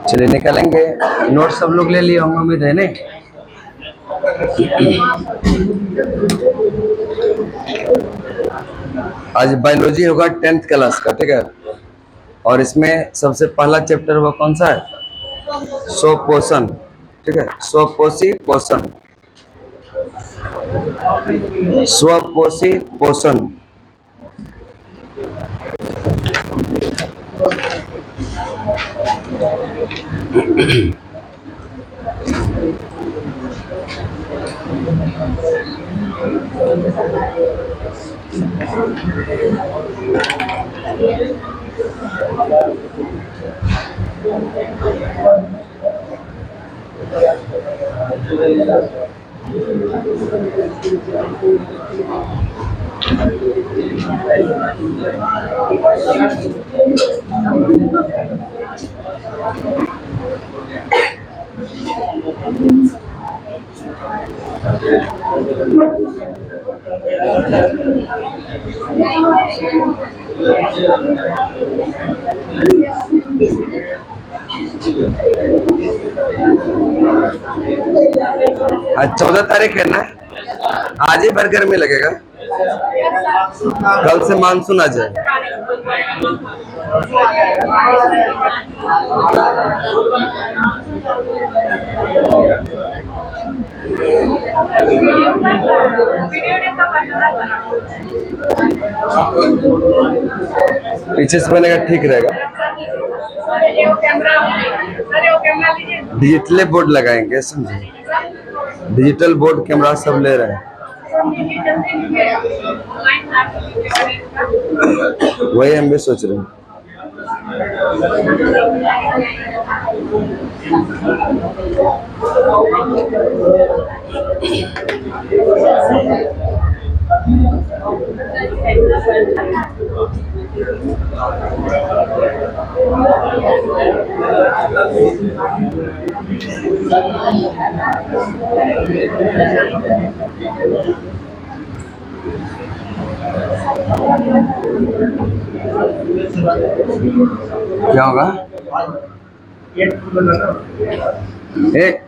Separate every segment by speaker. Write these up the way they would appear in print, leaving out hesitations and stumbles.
Speaker 1: चलिए निकालेंगे। नोट सब लोग ले लिए होंगे, उम्मीद है नहीं। आज बायोलॉजी होगा 10th क्लास का, ठीक है। और इसमें सबसे पहला चैप्टर वो कौन सा है? स्वपोषण, ठीक है। स्वपोषी पोषण, स्वपोषी पोषण। आज 14 तारीख है ना। आज ही भर गर्मी लगेगा, कल से मानसून आ जाए। पीछे से बनेगा, ठीक रहेगा। डिजिटल बोर्ड लगाएंगे, समझे। डिजिटल बोर्ड कैमरा सब ले रहे हैं, वही हम भी सोच रहे हैं। क्या होगा? एक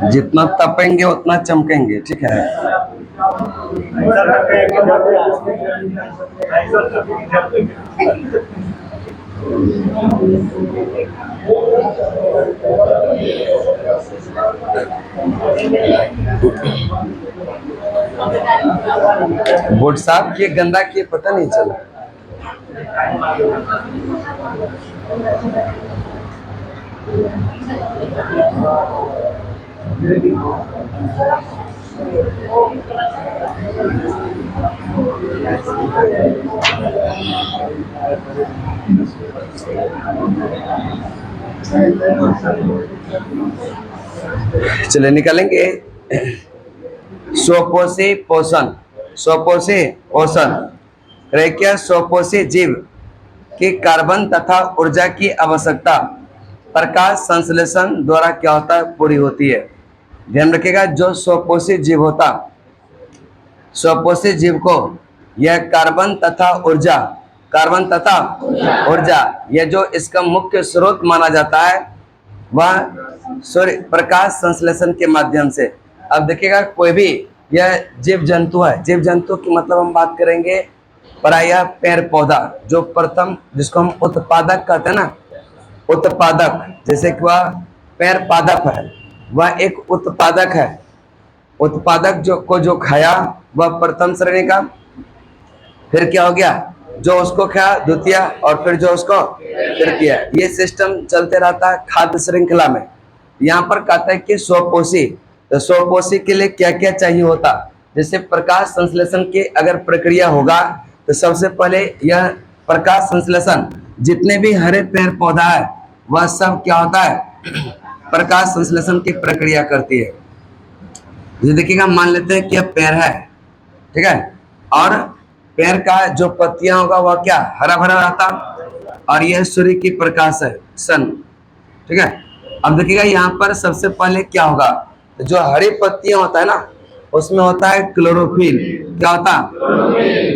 Speaker 1: जितना तपेंगे उतना चमकेंगे, ठीक है। बोर्ड साफ किए, गंदा किए, पता नहीं चला। चलिए निकालेंगे। स्वपोषी पोषण, स्वपोषी पोषण। क्या स्वपोषी जीव की कार्बन तथा ऊर्जा की आवश्यकता प्रकाश संश्लेषण द्वारा क्या होता है? पूरी होती है। ध्यान रखिएगा, जो स्वपोषी जीव होता, स्वपोषी जीव को यह कार्बन तथा ऊर्जा, कार्बन तथा ऊर्जा, यह जो इसका मुख्य स्रोत माना जाता है वह सूर्य प्रकाश संश्लेषण के माध्यम से। अब देखिएगा, कोई भी यह जीव जंतु है, जीव जंतु की मतलब हम बात करेंगे प्रायः पेड़ पौधा, जो प्रथम जिसको हम उत्पादक कहते हैं ना, उत्पादक। जैसे कि वह पेड़ पादप है, वह एक उत्पादक है। उत्पादक जो खाया वह प्रथम श्रेणी का, फिर क्या हो गया, जो उसको खाया द्वितीय, और फिर जो उसको तृतीय। ये सिस्टम चलते रहता है खाद्य श्रृंखला में। यहाँ पर कहता है कि स्वपोषी, तो स्वपोषी के लिए क्या क्या चाहिए होता? जैसे प्रकाश संश्लेषण की अगर प्रक्रिया होगा तो सबसे पहले यह प्रकाश संश्लेषण, जितने भी हरे पेड़ पौधा है वह सब क्या होता है? प्रकाश संश्लेषण की प्रक्रिया करती है। जैसे देखिएगा, मान लेते हैं कि यह पेड़ है, ठीक है, और पेड़ का जो पत्तियां होगा वह क्या हरा भरा रहता, और यह सूर्य की प्रकाश है, सन, ठीक है। अब देखिएगा यहाँ पर सबसे पहले क्या होगा, जो हरी पत्तियां होता है ना, उसमें होता है क्लोरोफिल। क्या होता है?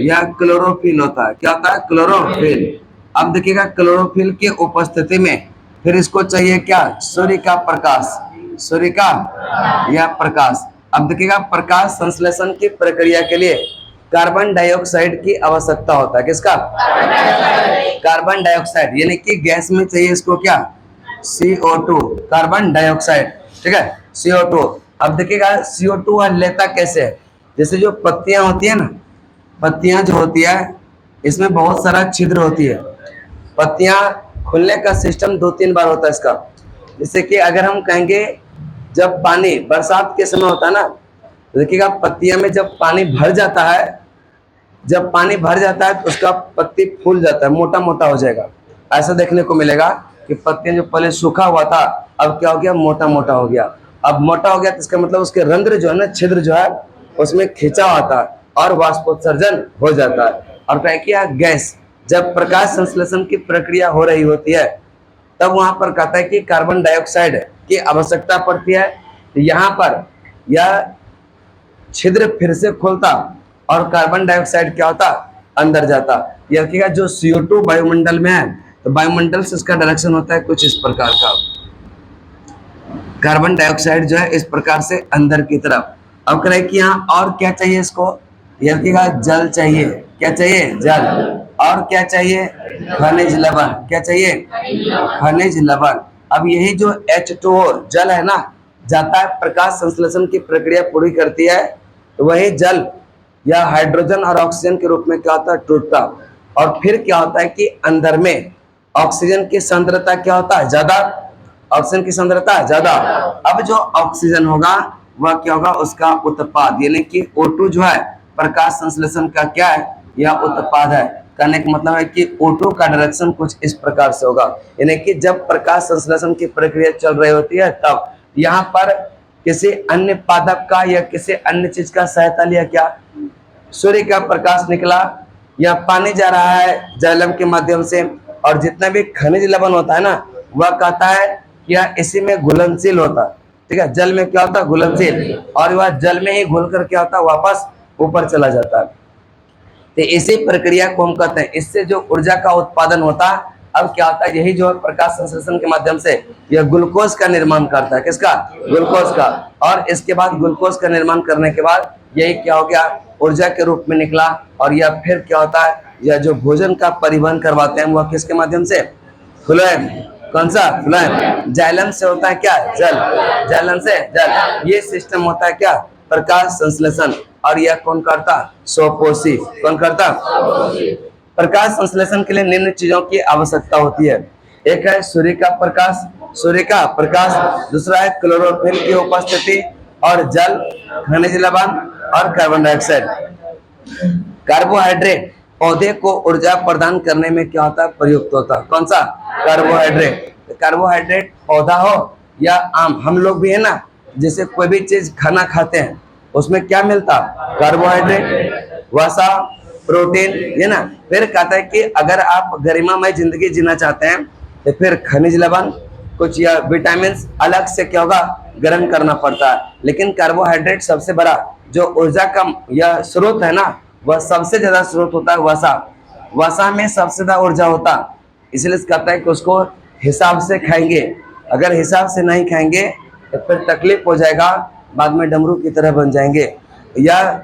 Speaker 1: यह क्लोरोफिल होता है। क्या होता है? क्लोरोफिल। अब देखिएगा क्लोरोफिल की उपस्थिति में फिर इसको चाहिए क्या, सूर्य का प्रकाश, सूर्य का यह प्रकाश। अब देखिएगा प्रकाश संश्लेषण की प्रक्रिया के लिए कार्बन डाइऑक्साइड की आवश्यकता होता है। किसका, कार्बन डाइऑक्साइड, यानी कि गैस में चाहिए इसको क्या, CO2, कार्बन डाइऑक्साइड, ठीक है, CO2। अब देखिएगा CO2 वह लेता कैसे है, जैसे जो पत्तियां होती है ना, पत्तियां जो होती है इसमें बहुत सारा छिद्र होती है, पत्तियां खुलने का सिस्टम 2-3 बार होता है इसका। जैसे कि अगर हम कहेंगे जब पानी बरसात के समय होता है ना, तो देखिएगा पत्तियां में जब पानी भर जाता है, जब पानी भर जाता है तो उसका पत्ती फूल जाता है, मोटा मोटा हो जाएगा। ऐसा देखने को मिलेगा कि पत्तियां जो पहले सूखा हुआ था अब क्या हो गया, मोटा मोटा हो गया। अब मोटा हो गया तो इसका मतलब उसके रंध्र जो है ना, छिद्र जो है उसमें खिंचा आता है और वाष्पोत्सर्जन हो जाता है। और क्या किया, गैस, जब प्रकाश संश्लेषण की प्रक्रिया हो रही होती है तब वहां पर कहता है कि कार्बन डाइऑक्साइड की आवश्यकता पड़ती है। तो यहाँ पर यह छिद्र फिर से खोलता और कार्बन डाइऑक्साइड क्या होता, अंदर जाता। यह रखिएगा जो CO2 वायुमंडल में है तो वायुमंडल से इसका डायरेक्शन होता है कुछ इस प्रकार का, कार्बन डाइऑक्साइड जो है इस प्रकार से अंदर की तरफ। अब कह रहे कि यहाँ और क्या चाहिए इसको, यह रखिएगा जल चाहिए, क्या चाहिए, जल, और क्या चाहिए, खनिज लवण, क्या चाहिए, खनिज लवण। अब यही जो H2O जल है ना, जाता है प्रकाश संश्लेषण की प्रक्रिया पूरी करती है तो वही जल या हाइड्रोजन और ऑक्सीजन के रूप में क्या होता है, टूटता। और फिर क्या होता है कि अंदर में ऑक्सीजन की सांद्रता क्या होता है, ज्यादा, ऑक्सीजन की सांद्रता ज्यादा। अब जो ऑक्सीजन होगा वह क्या होगा, उसका उत्पाद, यानी कि O2 जो है प्रकाश संश्लेषण का क्या है, यह उत्पाद है। कहने का मतलब है कि O2 का डायरेक्शन कुछ इस प्रकार से होगा, यानी कि जब प्रकाश संश्लेषण की प्रक्रिया चल रही होती है तब यहाँ पर किसी अन्य पादप का या किसी अन्य चीज का सहायता लिया, क्या, सूर्य का प्रकाश निकला या पानी जा रहा है जाइलम के माध्यम से, और जितना भी खनिज लवण होता है ना वह कहता है कि यह इसी में घुलनशील होता है, ठीक है, जल में क्या होता है, घुलनशील, और वह जल में ही घुल कर क्या होता है, वापस ऊपर चला जाता है। तो इसी प्रक्रिया को हम कहते हैं, इससे जो ऊर्जा का उत्पादन होता है। अब क्या होता है, यही जो है प्रकाश संश्लेषण के माध्यम से यह ग्लूकोज का निर्माण करता है, किसका, ग्लूकोज का। और इसके बाद ग्लूकोज का निर्माण करने के बाद यही क्या हो गया, ऊर्जा के रूप में निकला। और यह फिर क्या होता है, यह जो भोजन का परिवहन करवाते हैं वह किसके माध्यम से, फ्लोएम, कौन सा, फ्लोएम, जाइलम से होता है क्या, जल, जाइलम से जल। ये सिस्टम होता है क्या, प्रकाश संश्लेषण। और यह कौन करता, स्वपोषी, कौन करता, प्रकाश संश्लेषण के लिए निम्न चीजों की आवश्यकता होती है। एक है सूर्य का प्रकाश, सूर्य का प्रकाश, दूसरा है क्लोरोफिल की उपस्थिति, और जल, खनिज लवण और कार्बन डाइऑक्साइड। कार्बोहाइड्रेट पौधे को ऊर्जा प्रदान करने में क्या होता है, प्रयुक्त होता है, कौन सा, कार्बोहाइड्रेट। कार्बोहाइड्रेट पौधा हो या आम, हम लोग भी है ना, जैसे कोई भी चीज खाना खाते हैं उसमें क्या मिलता, कार्बोहाइड्रेट, वसा, प्रोटीन, है ना। फिर कहता है कि अगर आप गरिमामय जिंदगी जीना चाहते हैं तो फिर खनिज लवण कुछ या विटामिन अलग से क्या होगा, ग्रहण करना पड़ता है। लेकिन कार्बोहाइड्रेट सबसे बड़ा जो ऊर्जा का यह स्रोत है ना, वह सबसे ज्यादा स्रोत होता है वसा, वसा में सबसे ज्यादा ऊर्जा होता, इसलिए कहता है कि उसको हिसाब से खाएंगे, अगर हिसाब से नहीं खाएंगे तो फिर तकलीफ हो जाएगा, बाद में डमरू की तरह बन जाएंगे। यह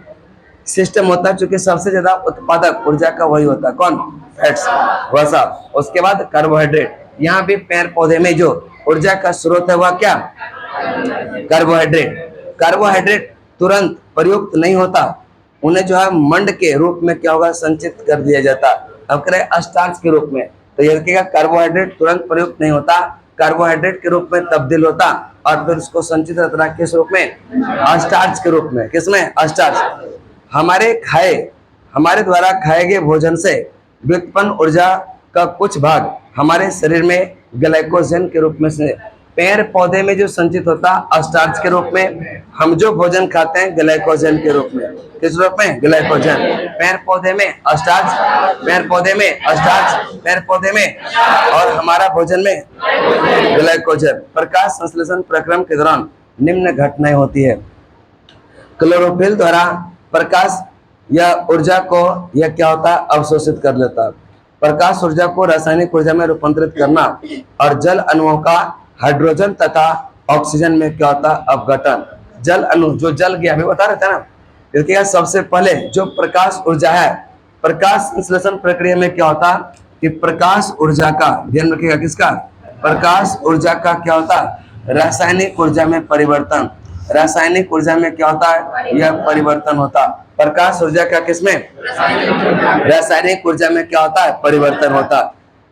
Speaker 1: सिस्टम होता है, चूंकि सबसे ज्यादा उत्पादक ऊर्जा का वही होता है, कौन, फैट्स, वसा। उसके बाद कार्बोहाइड्रेट, यहाँ भी पेड़ पौधे में जो ऊर्जा का स्रोत है वह क्या, कार्बोहाइड्रेट। कार्बोहाइड्रेट तुरंत प्रयुक्त नहीं होता, उन्हें जो है मंड के रूप में क्या होगा, संचित कर दिया जाता। अब करें स्टार्च के रूप में, तो ये देखिएगा कार्बोहाइड्रेट तुरंत प्रयुक्त नहीं होता, कार्बोहाइड्रेट के रूप में तब्दील होता और फिर उसको संचित रहता किस रूप में, स्टार्च के रूप में, किसमें, स्टार्च। हमारे द्वारा खाए गए भोजन से व्युत्पन्न ऊर्जा का कुछ भाग हमारे शरीर में ग्लाइकोजन के रूप में से, पेड़ पौधे में जो संचित होता स्टार्च के रूप में, हम जो भोजन खाते हैं ग्लाइकोजन के रूप में, किस रूप में, ग्लाइकोजन। पेड़ पौधे में स्टार्च, पेड़ पौधे में स्टार्च, पेड़ पौधे में, और हमारा भोजन में ग्लाइकोजन। प्रकाश संश्लेषण प्रक्रम के दौरान निम्न घटनाएं होती है। क्लोरोफिल द्वारा प्रकाश या ऊर्जा को यह क्या होता है, अवशोषित कर लेता है। प्रकाश ऊर्जा को रासायनिक ऊर्जा में रूपांतरित करना, और जल अणुओं का हाइड्रोजन तथा ऑक्सीजन में क्या होता है, अपघटन। जल अणु जो जल गया अभी बता रहे थे ना, देखिएगा सबसे पहले जो प्रकाश ऊर्जा है, प्रकाश संश्लेषण प्रक्रिया में क्या होता कि प्रकाश ऊर्जा का, ध्यान रखिएगा किसका, प्रकाश ऊर्जा का क्या होता, रासायनिक ऊर्जा में परिवर्तन। रासायनिक ऊर्जा में क्या होता है, यह परिवर्तन होता। प्रकाश ऊर्जा का किसमें, रासायनिक ऊर्जा में क्या होता है, परिवर्तन होता।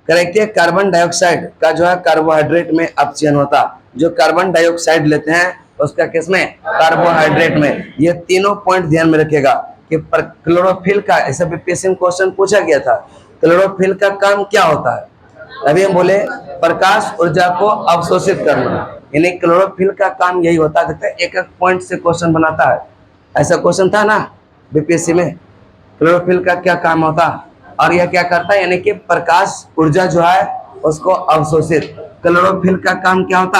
Speaker 1: करेक्ट है। कार्बन डाइऑक्साइड का जो है कार्बोहाइड्रेट में अपचयन होता। जो कार्बन डाइऑक्साइड लेते हैं उसका किसमें, कार्बोहाइड्रेट में। ये तीनों पॉइंट ध्यान में रखिएगा कि क्लोरोफिल का, ऐसा बीपीएससी में क्वेश्चन पूछा गया था, क्लोरोफिल का काम क्या होता है। अभी हम बोले प्रकाश ऊर्जा को अवशोषित करना, यानी क्लोरोफिल का काम यही होता है। देखते एक एक पॉइंट से क्वेश्चन बनाता है, ऐसा क्वेश्चन था ना बीपीएससी में, क्लोरोफिल का क्या काम होता और यह क्या करता है, यानी कि प्रकाश ऊर्जा जो है उसको अवशोषित। क्लोरोफिल का काम क्या होता,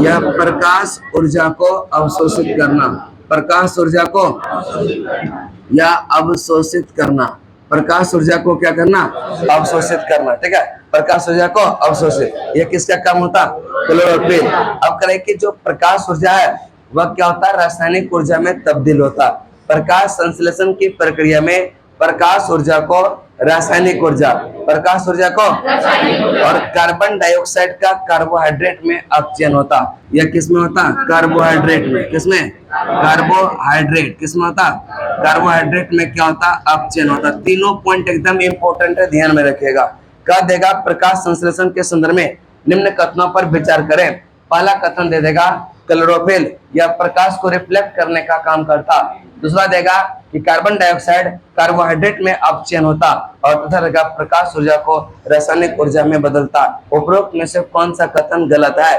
Speaker 1: यह प्रकाश ऊर्जा को अवशोषित करना, प्रकाश ऊर्जा को या अवशोषित करना, प्रकाश ऊर्जा को क्या करना, अवशोषित करना। ठीक है, प्रकाश ऊर्जा को अवशोषित, यह किसका काम होता, क्लोरोफिल। अब करें कि जो प्रकाश ऊर्जा है वह क्या होता है, रासायनिक ऊर्जा में तब्दील होता। प्रकाश संश्लेषण की प्रक्रिया में प्रकाश ऊर्जा को रासायनिक ऊर्जा, प्रकाश ऊर्जा को, और कार्बन डाइऑक्साइड का कार्बोहाइड्रेट में अपचयन होता। यह किसमें होता, कार्बोहाइड्रेट में। किसमें, कार्बोहाइड्रेट किसमें होता, कार्बोहाइड्रेट में क्या होता, अपचयन होता। तीनों पॉइंट एकदम इंपॉर्टेंट है, ध्यान में रखिएगा। कह देगा प्रकाश संश्लेषण के संदर्भ में निम्न कथनों पर विचार करें। पहला कथन दे देगा क्लोरोफिल यह प्रकाश को रिफ्लेक्ट करने का काम करता। दूसरा देगा कि कार्बन डाइऑक्साइड कार्बोहाइड्रेट में अपचयन होता, और तथा देगा प्रकाश ऊर्जा को रासायनिक ऊर्जा में बदलता। उपरोक्त में से कौन सा कथन गलत है,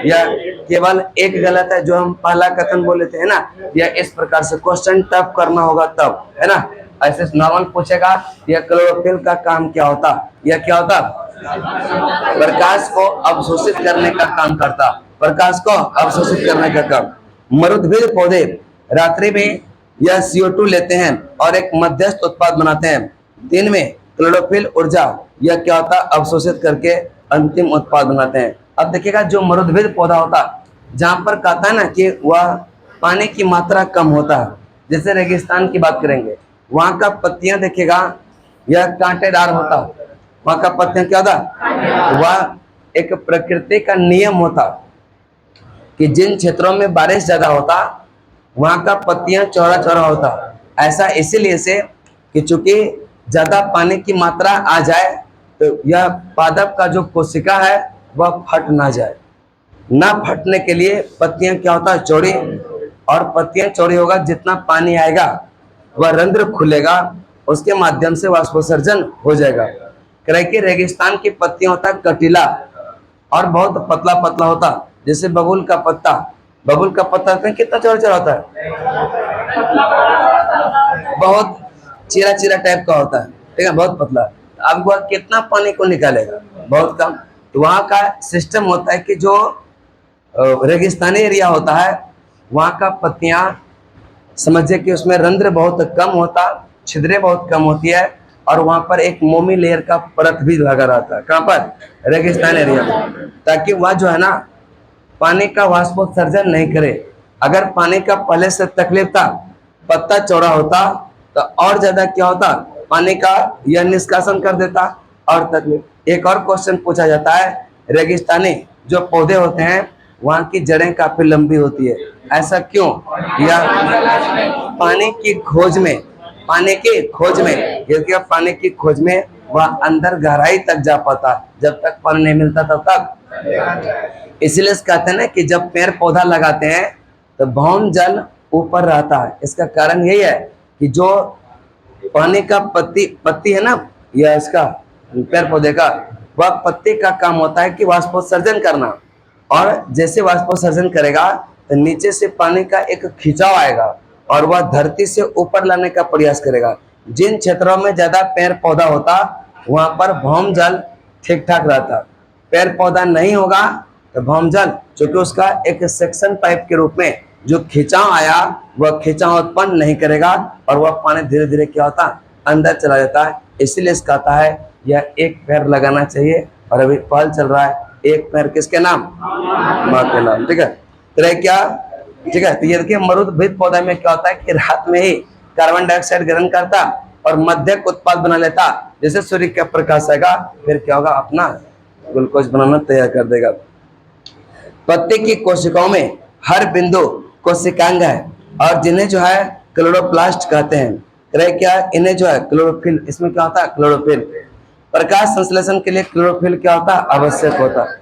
Speaker 1: यह केवल एक गलत है, जो हम पहला कथन बोले थे ना। यह इस प्रकार से क्वेश्चन टफ करना होगा तब, है ना। ऐसे नॉर्मल पूछेगा यह क्लोरोफिल का काम क्या होता, यह क्या होता, प्रकाश को अवशोषित करने का काम करता, प्रकाश को अवशोषित करने का काम। मरुद्भिद पौधे रात्रि में यह CO2 लेते हैं और एक मध्यस्थ उत्पाद बनाते हैं। दिन में क्लोरोफिल ऊर्जा यह क्या होता, अवशोषित करके अंतिम उत्पाद बनाते हैं। अब देखिएगा जो मरुद्भिद पौधा होता, जहां पर कहता है ना कि वह पानी की मात्रा कम होता है, जैसे रेगिस्तान की बात करेंगे, वहां का पत्तियां देखिएगा यह कांटेदार होता। वहां का पत्तियां क्या होता, वह एक प्रकृति का नियम होता कि जिन क्षेत्रों में बारिश ज्यादा होता वहां का पत्तियां चौड़ा चौड़ा होता। ऐसा इसीलिए से कि चूंकि ज्यादा पानी की मात्रा आ जाए तो यह पादप का जो कोशिका है वह फट ना जाए। ना फटने के लिए पत्तियां क्या होता है, चौड़ी, और पत्तियां चौड़ी होगा जितना पानी आएगा वह रंध्र खुलेगा, उसके माध्यम से वाष्पोत्सर्जन हो जाएगा। क्योंकि रेगिस्तान की पत्तियां होता कटीला और बहुत पतला पतला होता, जैसे बबूल का पत्ता। बबूल का पत्ता कितना चौड़ा चौड़ा होता है, बहुत चीरा चीरा टाइप का होता है, ठीक है, बहुत पतला। अब वह कितना पानी को निकालेगा, बहुत कम। तो वहाँ का सिस्टम होता है कि जो रेगिस्तानी एरिया होता है वहाँ का पत्तियां समझिए कि उसमें रंध्र बहुत कम होता, छिद्रें बहुत कम होती है, और वहां पर एक मोमी लेयर का परत भी लगा रहता है। कहाँ पर, रेगिस्तान एरिया में, ताकि वह जो है ना पानी का वाष्पोत्सर्जन नहीं करे। अगर पानी का पहले से तकलीफ था, पत्ता चौड़ा होता तो और ज्यादा क्या होता, पानी का यह निष्कासन कर देता और तकलीफ। एक और क्वेश्चन पूछा जाता है, रेगिस्तानी जो पौधे होते हैं वहां की जड़ें काफी लंबी होती है, ऐसा क्यों, या पानी की खोज में, पानी की खोज में, यदि पानी की खोज में वह अंदर गहराई तक जा पाता, जब तक पानी नहीं मिलता तब तक। इसलिए कहते हैं ना कि जब पेड़ पौधा लगाते हैं तो भौम जल ऊपर रहता है। इसका कारण यही है कि जो पानी का पत्ती है ना, या इसका पेड़ पौधे का, वह पत्ती का काम होता है कि वाष्पोत्सर्जन करना, और जैसे वाष्पोत्सर्जन करेगा तो नीचे से पानी का एक खिंचाव आएगा और वह धरती से ऊपर लाने का प्रयास करेगा। जिन क्षेत्रों में ज्यादा पेड़ पौधा होता वहां पर भौम जल ठीक ठाक रहता। पेड़ पौधा नहीं होगा तो भौम जल, चूंकि उसका एक सेक्शन पाइप के रूप में जो खिंचाव आया वह खिंचाव उत्पन्न नहीं करेगा और वह पानी धीरे धीरे क्या होता, अंदर चला जाता है। इसीलिए इसका आता है यह एक पैर लगाना चाहिए, और अभी फल चल रहा है एक पैर किसके नाम? माँ के नाम। ठीक है, तो रह क्या? ठीक है, तो ये देखिए मरुद्भिद पौधा में क्या होता है कि रात में ही कार्बन डाइऑक्साइड ग्रहण करता और मध्यक उत्पाद बना लेता, जैसे सूर्य का प्रकाश आएगा फिर क्या होगा, अपना ग्लूकोज बनाना तैयार कर देगा। पत्ते की कोशिकाओं में हर बिंदु कोशिकांग है, और जिन्हें जो है क्लोरोप्लास्ट कहते हैं। रहे क्या? इन्हें जो है क्लोरोफिल, इसमें क्या होता है? क्लोरोफिल। प्रकाश संश्लेषण के लिए क्लोरोफिल क्या होता है? आवश्यक होता है।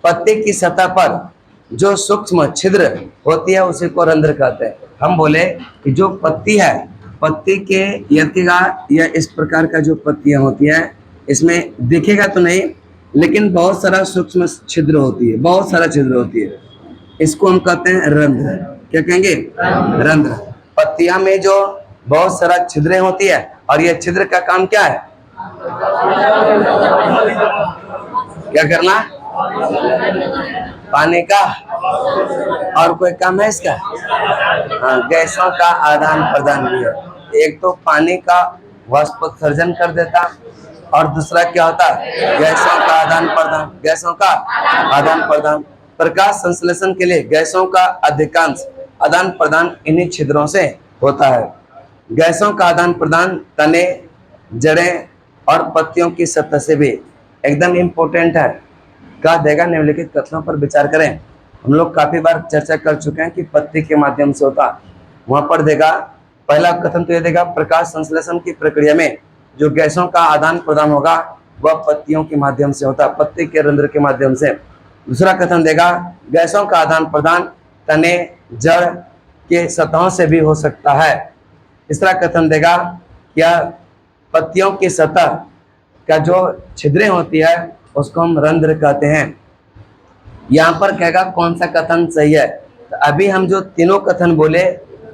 Speaker 1: पत्ते की सतह पर जो सूक्ष्म छिद्र होती है उसी को रंध्र कहते हैं। हम बोले कि जो पत्ती है, पत्ती के यतिगा या इस प्रकार का जो पत्तियां होती है, इसमें दिखेगा तो नहीं, लेकिन बहुत सारा सूक्ष्म छिद्र होती है, बहुत सारा छिद्र होती है, इसको हम कहते हैं रंध्र। क्या कहेंगे? रंध्र। पत्तियां में जो बहुत सारा छिद्रें होती है, और यह छिद्र का काम क्या है? क्या करना? पानी का, और कोई काम है इसका? हाँ, गैसों का आदान प्रदान भी है। एक तो पानी का वाष्पोत्सर्जन कर देता, और दूसरा क्या होता? गैसों का आदान प्रदान। गैसों का आदान प्रदान। प्रकाश संश्लेषण के लिए गैसों का अधिकांश आदान प्रदान इन्हीं छिद्रों से होता है। गैसों का आदान प्रदान तने, जड़ें और पत्तियों की सतह से भी एकदम इम्पोर्टेंट है। कहा देगा निम्नलिखित कथनों पर विचार करें। हम लोग काफी बार चर्चा कर चुके हैं कि पत्ती के माध्यम से होता। वहां पर देगा पहला कथन तो ये देगा प्रकाश संश्लेषण की प्रक्रिया में जो गैसों का आदान प्रदान होगा वह पत्तियों के माध्यम से होता, पत्ती के रंध्र के माध्यम से। दूसरा कथन देगा गैसों का आदान प्रदान तने, जड़ के सतहों से भी हो सकता है। तीसरा कथन देगा क्या पत्तियों की सतह का जो छिद्रें होती है उसको हम रंध्र कहते हैं। यहाँ पर कहेगा कौन सा कथन सही है? तो अभी हम जो तीनों कथन बोले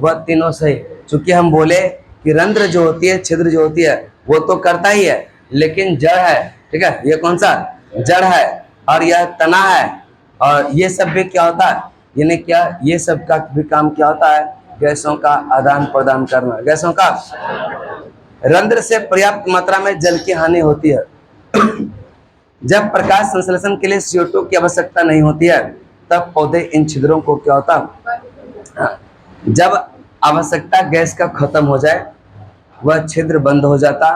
Speaker 1: वह तीनों सही, चूंकि हम बोले कि रंध्र जो होती है, छिद्र जो होती है वो तो करता ही है, लेकिन जड़ है। ठीक है, ये कौन सा? जड़ है, और यह तना है, और ये सब भी क्या होता है? यानी क्या ये सब का भी काम क्या होता है? गैसों का आदान प्रदान करना। गैसों का रंध्र से पर्याप्त मात्रा में जल की हानि होती है। जब प्रकाश संश्लेषण के लिए CO2 की आवश्यकता नहीं होती है तब पौधे इन छिद्रों को क्या होता? जब आवश्यकता गैस का खत्म हो जाए वह छिद्र बंद हो जाता।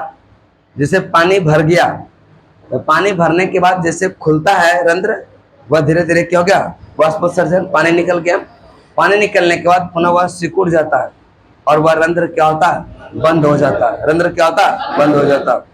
Speaker 1: जैसे पानी भर गया, तो पानी भरने के बाद जैसे खुलता है रंध्र, वह धीरे धीरे क्या हो गया? वाष्पोत्सर्जन, पानी निकल गया। पानी निकलने के बाद पुनः वह सिकुड़ जाता है, और वह रंध्र क्या होता? बंद हो जाता है। रंध्र क्या होता? बंद हो जाता।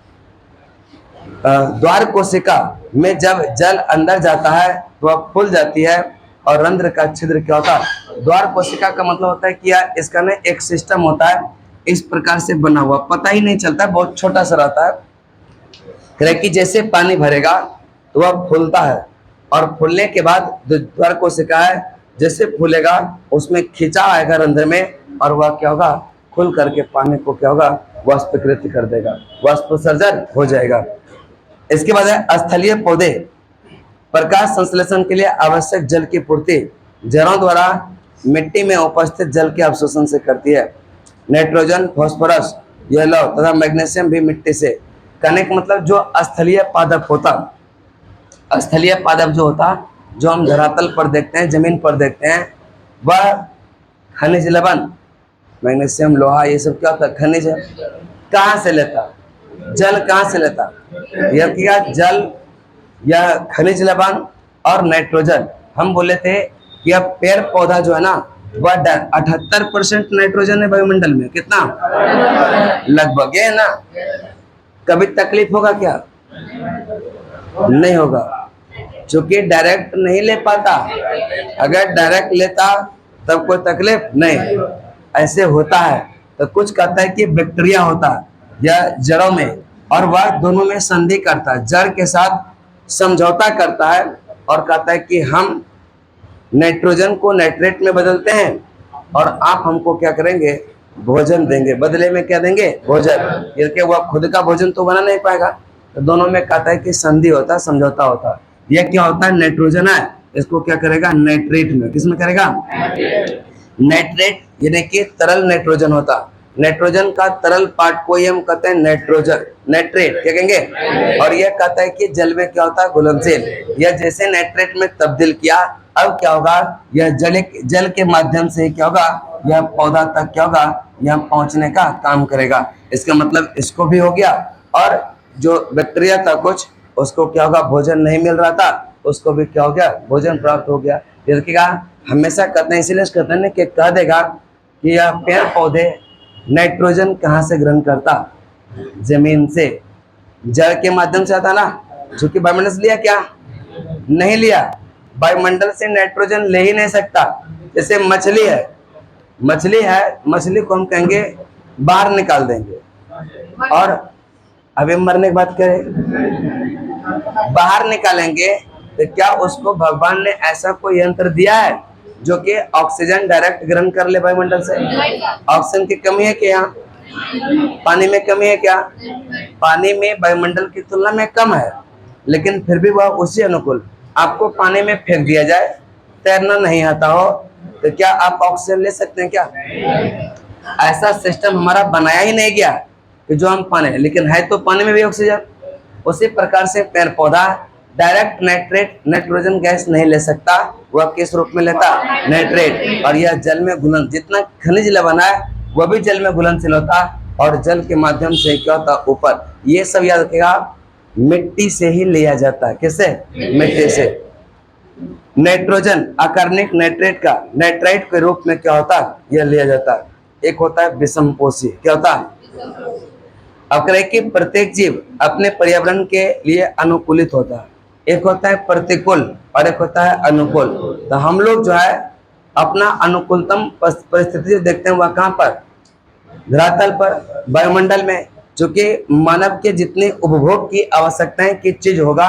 Speaker 1: द्वार कोशिका में जब जल अंदर जाता है तो वह फूल जाती है, और रंध्र का छिद्र क्या होता है? द्वार कोशिका का मतलब होता है कि यार इसका ना एक सिस्टम होता है इस प्रकार से बना हुआ, पता ही नहीं चलता, बहुत छोटा सा रहता है। कि जैसे पानी भरेगा तो वह फूलता है, और फूलने के बाद जो द्वार कोशिका है जैसे फूलेगा उसमें खिंचाव आएगा रंध्र में, और वह क्या होगा? खुल करके पानी को क्या होगा? वाष्पीकृत कर देगा, वाष्पोत्सर्जन हो जाएगा। इसके बाद है स्थलीय पौधे प्रकाश संश्लेषण के लिए आवश्यक जल की पूर्ति जड़ों द्वारा मिट्टी में उपस्थित जल के अवशोषण से करती है। नाइट्रोजन, फास्फोरस, येलो तथा मैग्नीशियम भी मिट्टी से। कहने का मतलब जो स्थलीय पादप होता, स्थलीय पादप जो होता, जो हम धरातल पर देखते हैं, जमीन पर देखते हैं, वह खनिज लवण, मैग्नीशियम, लोहा, ये सब क्या होता है? खनिज है। कहाँ से लेता? जल कहाँ से लेता? यह क्या? जल या खनिज लवण और नाइट्रोजन। हम बोले थे कि अब पेड़ पौधा जो है ना वह 78% नाइट्रोजन है वायुमंडल में। कितना? लगभग है ना। कभी तकलीफ होगा क्या? नहीं होगा, क्योंकि डायरेक्ट नहीं ले पाता। अगर डायरेक्ट लेता तब कोई तकलीफ नहीं। ऐसे होता है तो कुछ कहता है कि बैक्टीरिया होता है या जड़ों में, और वह दोनों में संधि करता है, जड़ के साथ समझौता करता है, और कहता है कि हम नाइट्रोजन को नाइट्रेट में बदलते हैं, और आप हमको क्या करेंगे? भोजन देंगे। बदले में क्या देंगे? भोजन। ये कि वह खुद का भोजन तो बना नहीं पाएगा, तो दोनों में कहता है कि संधि होता है, समझौता होता है। यह क्या होता है? नाइट्रोजन है, इसको क्या करेगा? नाइट्रेट में। किसमें करेगा? नाइट्रेट यानी कि तरल नाइट्रोजन होता, नाइट्रोजन का तरल पार्ट को ही हम कहते हैं नाइट्रोजन, नाइट्रेट क्या कहेंगे। और यह कहता है कि जल में क्या होता है, घुलनशील। यह जैसे नाइट्रेट में तब्दील किया, अब क्या होगा, यह जल के माध्यम से क्या होगा, यह पौधा तक क्या होगा, यह पहुंचने का काम करेगा। इसका मतलब इसको भी हो गया, और जो बैक्टीरिया था कुछ, उसको क्या होगा, भोजन नहीं मिल रहा था, उसको भी क्या हो गया, भोजन प्राप्त हो गया। ये देखिएगा, हमेशा कहते हैं, इसीलिए कहते हैं कि कह देगा कि यह पेड़ पौधे नाइट्रोजन कहाँ से ग्रहण करता, जमीन से, जल के माध्यम से आता ना। चूंकि वायुमंडल से लिया क्या, नहीं लिया, वायुमंडल से नाइट्रोजन ले ही नहीं सकता। जैसे मछली है, मछली को हम कहेंगे बाहर निकाल देंगे, और अभी मरने की बात करें, बाहर निकालेंगे, तो क्या उसको भगवान ने ऐसा कोई यंत्र दिया है जो कि ऑक्सीजन डायरेक्ट ग्रहण कर ले वायुमंडल से? ऑक्सीजन की कमी है क्या यहाँ? पानी में कमी है क्या? पानी में वायुमंडल की तुलना में कम है, लेकिन फिर भी वह उसी अनुकूल। आपको पानी में फेंक दिया जाए, तैरना नहीं आता हो, तो क्या आप ऑक्सीजन ले सकते हैं क्या? ऐसा सिस्टम हमारा बनाया ही नहीं गया कि जो हम पानी, लेकिन है तो पानी में भी ऑक्सीजन। उसी प्रकार से पेड़ पौधा डायरेक्ट नाइट्रोजन गैस नहीं ले सकता, वह किस रूप में लेता, नाइट्रेट। और यह जल में घुलन, जितना खनिज लवण है वह भी जल में घुलनशील होता, और जल के माध्यम से क्या होता, ऊपर। ये सब याद रखिएगा, मिट्टी से ही लिया जाता है। किससे? मिट्टी से। नाइट्रोजन अकार्बनिक नाइट्रेट का नाइट्राइट के रूप में क्या होता है, यह लिया जाता है। एक होता है विषमपोषी, क्या होता है? अब करें कि प्रत्येक जीव अपने पर्यावरण के लिए अनुकूलित होता है। एक होता है प्रतिकूल और एक होता है अनुकूल। तो हम लोग जो है अपना अनुकूलतम परिस्थिति देखते हैं, वह कहाँ पर, धरातल पर, वायुमंडल में। चूंकि मानव के जितने उपभोग की आवश्यकताएं की चीज होगा,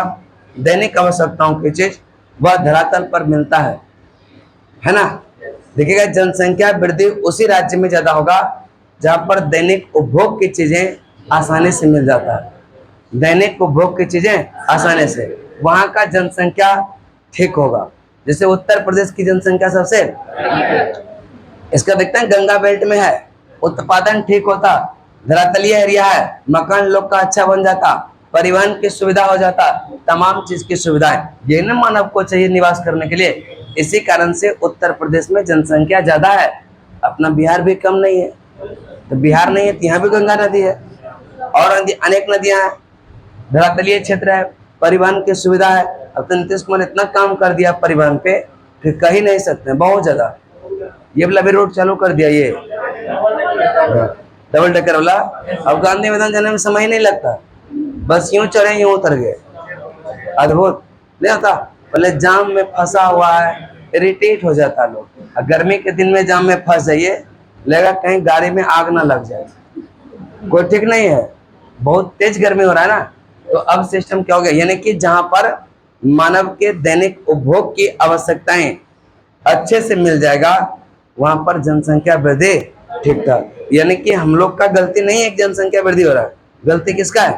Speaker 1: दैनिक आवश्यकताओं की चीज, वह धरातल पर मिलता है ना। देखिएगा, जनसंख्या वृद्धि उसी राज्य में ज्यादा होगा जहां पर दैनिक उपभोग की चीजें आसानी से मिल जाता है। दैनिक उपभोग की चीजें आसानी से, वहां का जनसंख्या ठीक होगा। जैसे उत्तर प्रदेश की जनसंख्या सबसे, इसका देखते हैं गंगा बेल्ट में है, उत्पादन ठीक होता, धरातलीय एरिया है, मकान लोग का अच्छा बन जाता, परिवहन की सुविधा हो जाता, तमाम चीज की सुविधाएं, ये न मानव को चाहिए निवास करने के लिए। इसी कारण से उत्तर प्रदेश में जनसंख्या ज्यादा है। अपना बिहार भी कम नहीं है, तो बिहार नहीं है तो यहाँ भी गंगा नदी है, और अनेक नदियां हैं, धरातलीय क्षेत्र है, परिवहन की सुविधा है। अब तो नीतीश कुमार इतना काम कर दिया परिवहन पे, फिर कह ही नहीं सकते, बहुत ज्यादा। ये वाला भी रोड चालू कर दिया, ये डबल डेकर वाला। अब गांधी मैदान जाने में समय ही नहीं लगता, बस यूं चढ़े यूं उतर गए, अद्भुत नहीं होता। पहले जाम में फंसा हुआ है, इरिटेट हो जाता लोग। गर्मी के दिन में जाम में फंस जाइए, लगेगा कहीं गाड़ी में आग ना लग जाए, कोई ठीक नहीं है, बहुत तेज गर्मी हो रहा है ना। तो अब सिस्टम क्या हो गया, यानी कि जहां पर मानव के दैनिक उपभोग की आवश्यकताएं अच्छे से मिल जाएगा, वहां पर जनसंख्या वृद्धि ठीक ठाक। यानी कि हम लोग का गलती नहीं है कि जनसंख्या वृद्धि हो रहा है, गलती किसका है,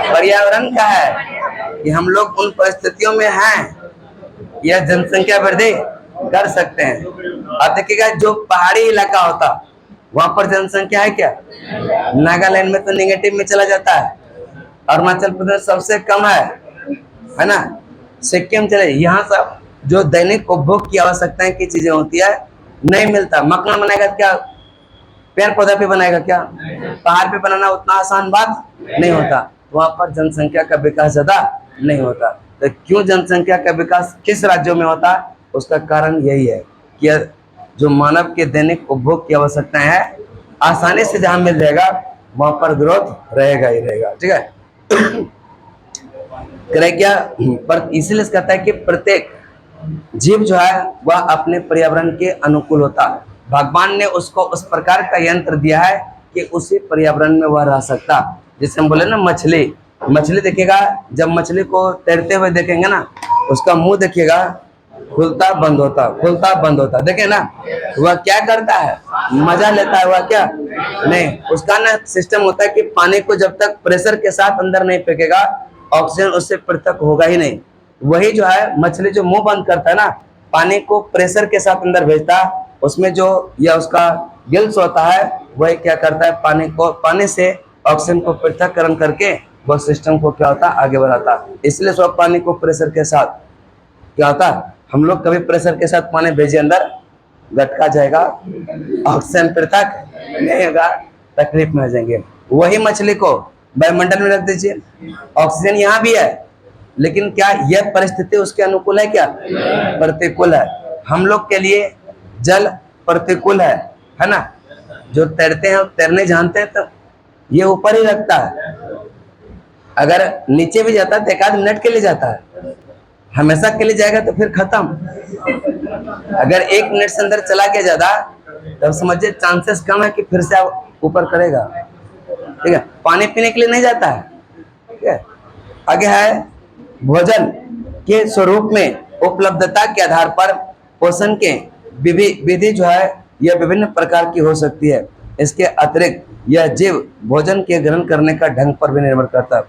Speaker 1: पर्यावरण का है, कि हम लोग उन परिस्थितियों में हैं, यह जनसंख्या वृद्धि कर सकते हैं। अब देखिएगा, जो पहाड़ी इलाका होता वहां पर जनसंख्या है क्या, नागालैंड में तो निगेटिव में चला जाता है, अरुणाचल प्रदेश सबसे कम है ना, सिक्किम चले, यहाँ सब जो दैनिक उपभोग की आवश्यकताएं की चीजें होती है नहीं मिलता। मकान बनाएगा क्या, पेड़ पौधा पे बनाएगा क्या, पहाड़ पे बनाना उतना आसान बात नहीं होता, वहां पर जनसंख्या का विकास ज्यादा नहीं होता। तो क्यों जनसंख्या का विकास किस राज्यों में होता, उसका कारण यही है कि जो मानव के दैनिक उपभोग की आवश्यकताएं है आसानी से जहां मिल जाएगा, वहां पर ग्रोथ रहेगा ही रहेगा। ठीक है, करे क्या, पर इसीलिए कहता है कि प्रत्येक जीव जो है वह अपने पर्यावरण के अनुकूल होता है। भगवान ने उसको उस प्रकार का यंत्र दिया है कि उसी पर्यावरण में वह रह सकता। जैसे हम बोले ना, मछली देखिएगा, जब मछली को तैरते हुए देखेंगे ना, उसका मुंह देखिएगा, खुलता बंद होता, खुलता बंद होता, देखे ना, वह क्या करता है, मजा लेता है, वह क्या नहीं, उसका ना सिस्टम होता है कि पानी को जब तक प्रेशर के साथ अंदर नहीं फेंकेगा, ऑक्सीजन उससे पृथक होगा ही नहीं। वही जो है मछली जो मुंह बंद करता है ना, पानी को प्रेशर के साथ अंदर भेजता, उसमें जो यह उसका गिल्स होता है वही क्या करता है, पानी से ऑक्सीजन को पृथक्करण करके वह सिस्टम को क्या होता है, आगे बढ़ाता है। इसलिए सब पानी को प्रेशर के साथ क्या होता है, हम लोग कभी प्रेशर के साथ पानी भेजिए अंदर, गटका जाएगा, ऑक्सीजन पृथक नहीं होगा, तकलीफ में आ जाएंगे। वही मछली को वायुमंडल में रख दीजिए, ऑक्सीजन यहाँ भी है, लेकिन क्या यह परिस्थिति उसके अनुकूल है, क्या प्रतिकूल है। हम लोग के लिए जल प्रतिकूल है ना। जो तैरते हैं तैरने जानते हैं तो ये ऊपर ही रखता है, अगर नीचे भी जाता है तो एक आध मिनट के लिए जाता है, हमेशा के लिए जाएगा तो फिर खत्म। अगर 1 मिनट से अंदर चला गया ज्यादा तब समझिए चांसेस कम है कि फिर से आप ऊपर करेगा। ठीक है, पानी पीने के लिए नहीं जाता है। ठीक है, आगे है भोजन के स्वरूप में उपलब्धता के आधार पर पोषण के विधि जो है यह विभिन्न प्रकार की हो सकती है। इसके अतिरिक्त यह जीव भोजन के ग्रहण करने का ढंग पर भी निर्भर करता है।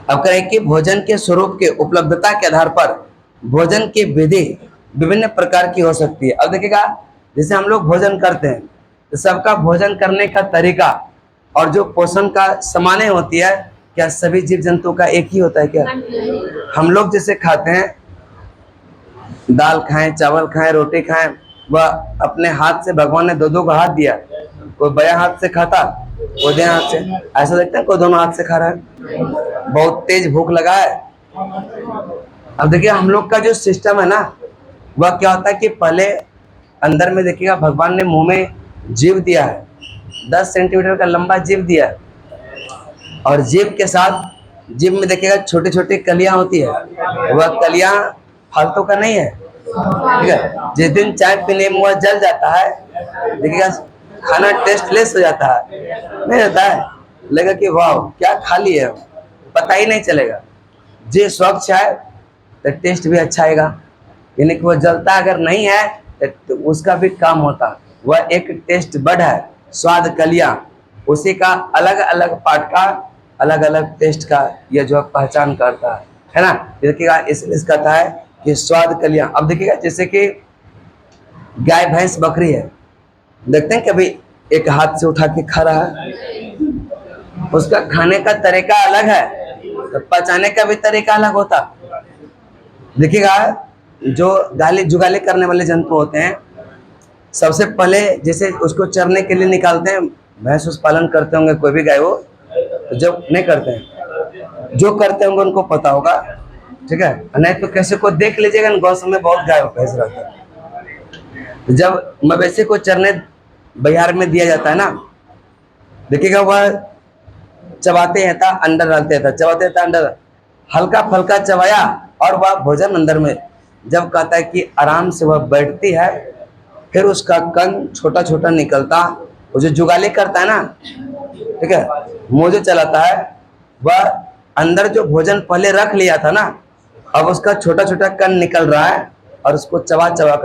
Speaker 1: अब करें कि भोजन के स्वरूप के उपलब्धता के आधार पर भोजन की विधि विभिन्न प्रकार की हो सकती है। अब देखिएगा, जैसे हम लोग भोजन करते हैं तो सबका भोजन करने का तरीका और जो पोषण का समाने होती है, क्या सभी जीव जंतु का एक ही होता है क्या? हम लोग जैसे खाते हैं, दाल खाएं, चावल खाएं, रोटी खाएं, वह अपने हाथ से, भगवान ने दो को हाथ दिया, कोई बायां हाथ से खाता, कोई दायां हाथ से, ऐसा देखते हैं कोई दोनों हाथ से खा रहा है, बहुत तेज भूख लगा है। अब देखिए हम लोग का जो सिस्टम है ना, वह क्या होता है कि पहले अंदर में देखिएगा भगवान ने मुंह में जीभ दिया है, 10 सेंटीमीटर का लंबा जीभ दिया है, और जीभ के साथ जीभ में देखिएगा छोटी छोटी कलियां होती है, वह कलियां फालतू का नहीं है। ठीक है, जिस दिन चाय पीने में वह जल जाता है, देखिएगा खाना टेस्टलेस हो जाता है, नहीं होता है, लगेगा कि वाह क्या खा लिया, पता ही नहीं चलेगा। जो स्वच्छ है तो टेस्ट भी अच्छा आएगा, यानी कि वो जलता अगर नहीं है तो उसका भी काम होता। वह एक टेस्ट बड है, स्वाद कलियां, उसी का अलग अलग पार्ट का अलग अलग टेस्ट का यह जो पहचान करता है ना। देखिएगा इसलिए कहता है कि स्वाद कलियां। अब देखिएगा जैसे कि गाय भैंस बकरी है, देखते हैं कभी एक हाथ से उठा के खा रहा है, उसका खाने का तरीका अलग है, तो पचाने का भी तरीका अलग होता। देखिएगा जो गाली जुगाली करने वाले जंतु होते हैं, सबसे पहले जैसे उसको चरने के लिए निकालते हैं, भैंस उस पालन करते होंगे कोई भी गाय हो, तो जब नहीं करते हैं, जो करते होंगे उनको पता होगा। ठीक है, नहीं तो कैसे को देख लीजिएगा, गौ में बहुत गाय भैंस रहता है। जब मवेशी को चरने बिहार में दिया जाता है ना, देखिएगा वह चबाते हैं था, अंडर डालते था, चबाते था अंडर, हल्का फल्का चबाया और वह भोजन अंदर में जब कहता है कि आराम से वह बैठती है, फिर उसका कंग छोटा छोटा निकलता, वो जो जुगाली करता है ना, ठीक है, मुंह जो चलाता है, वह अंदर जो भोजन पहले रख लिया था ना, अब उसका छोटा छोटा कण निकल रहा है और उसको चबा चबा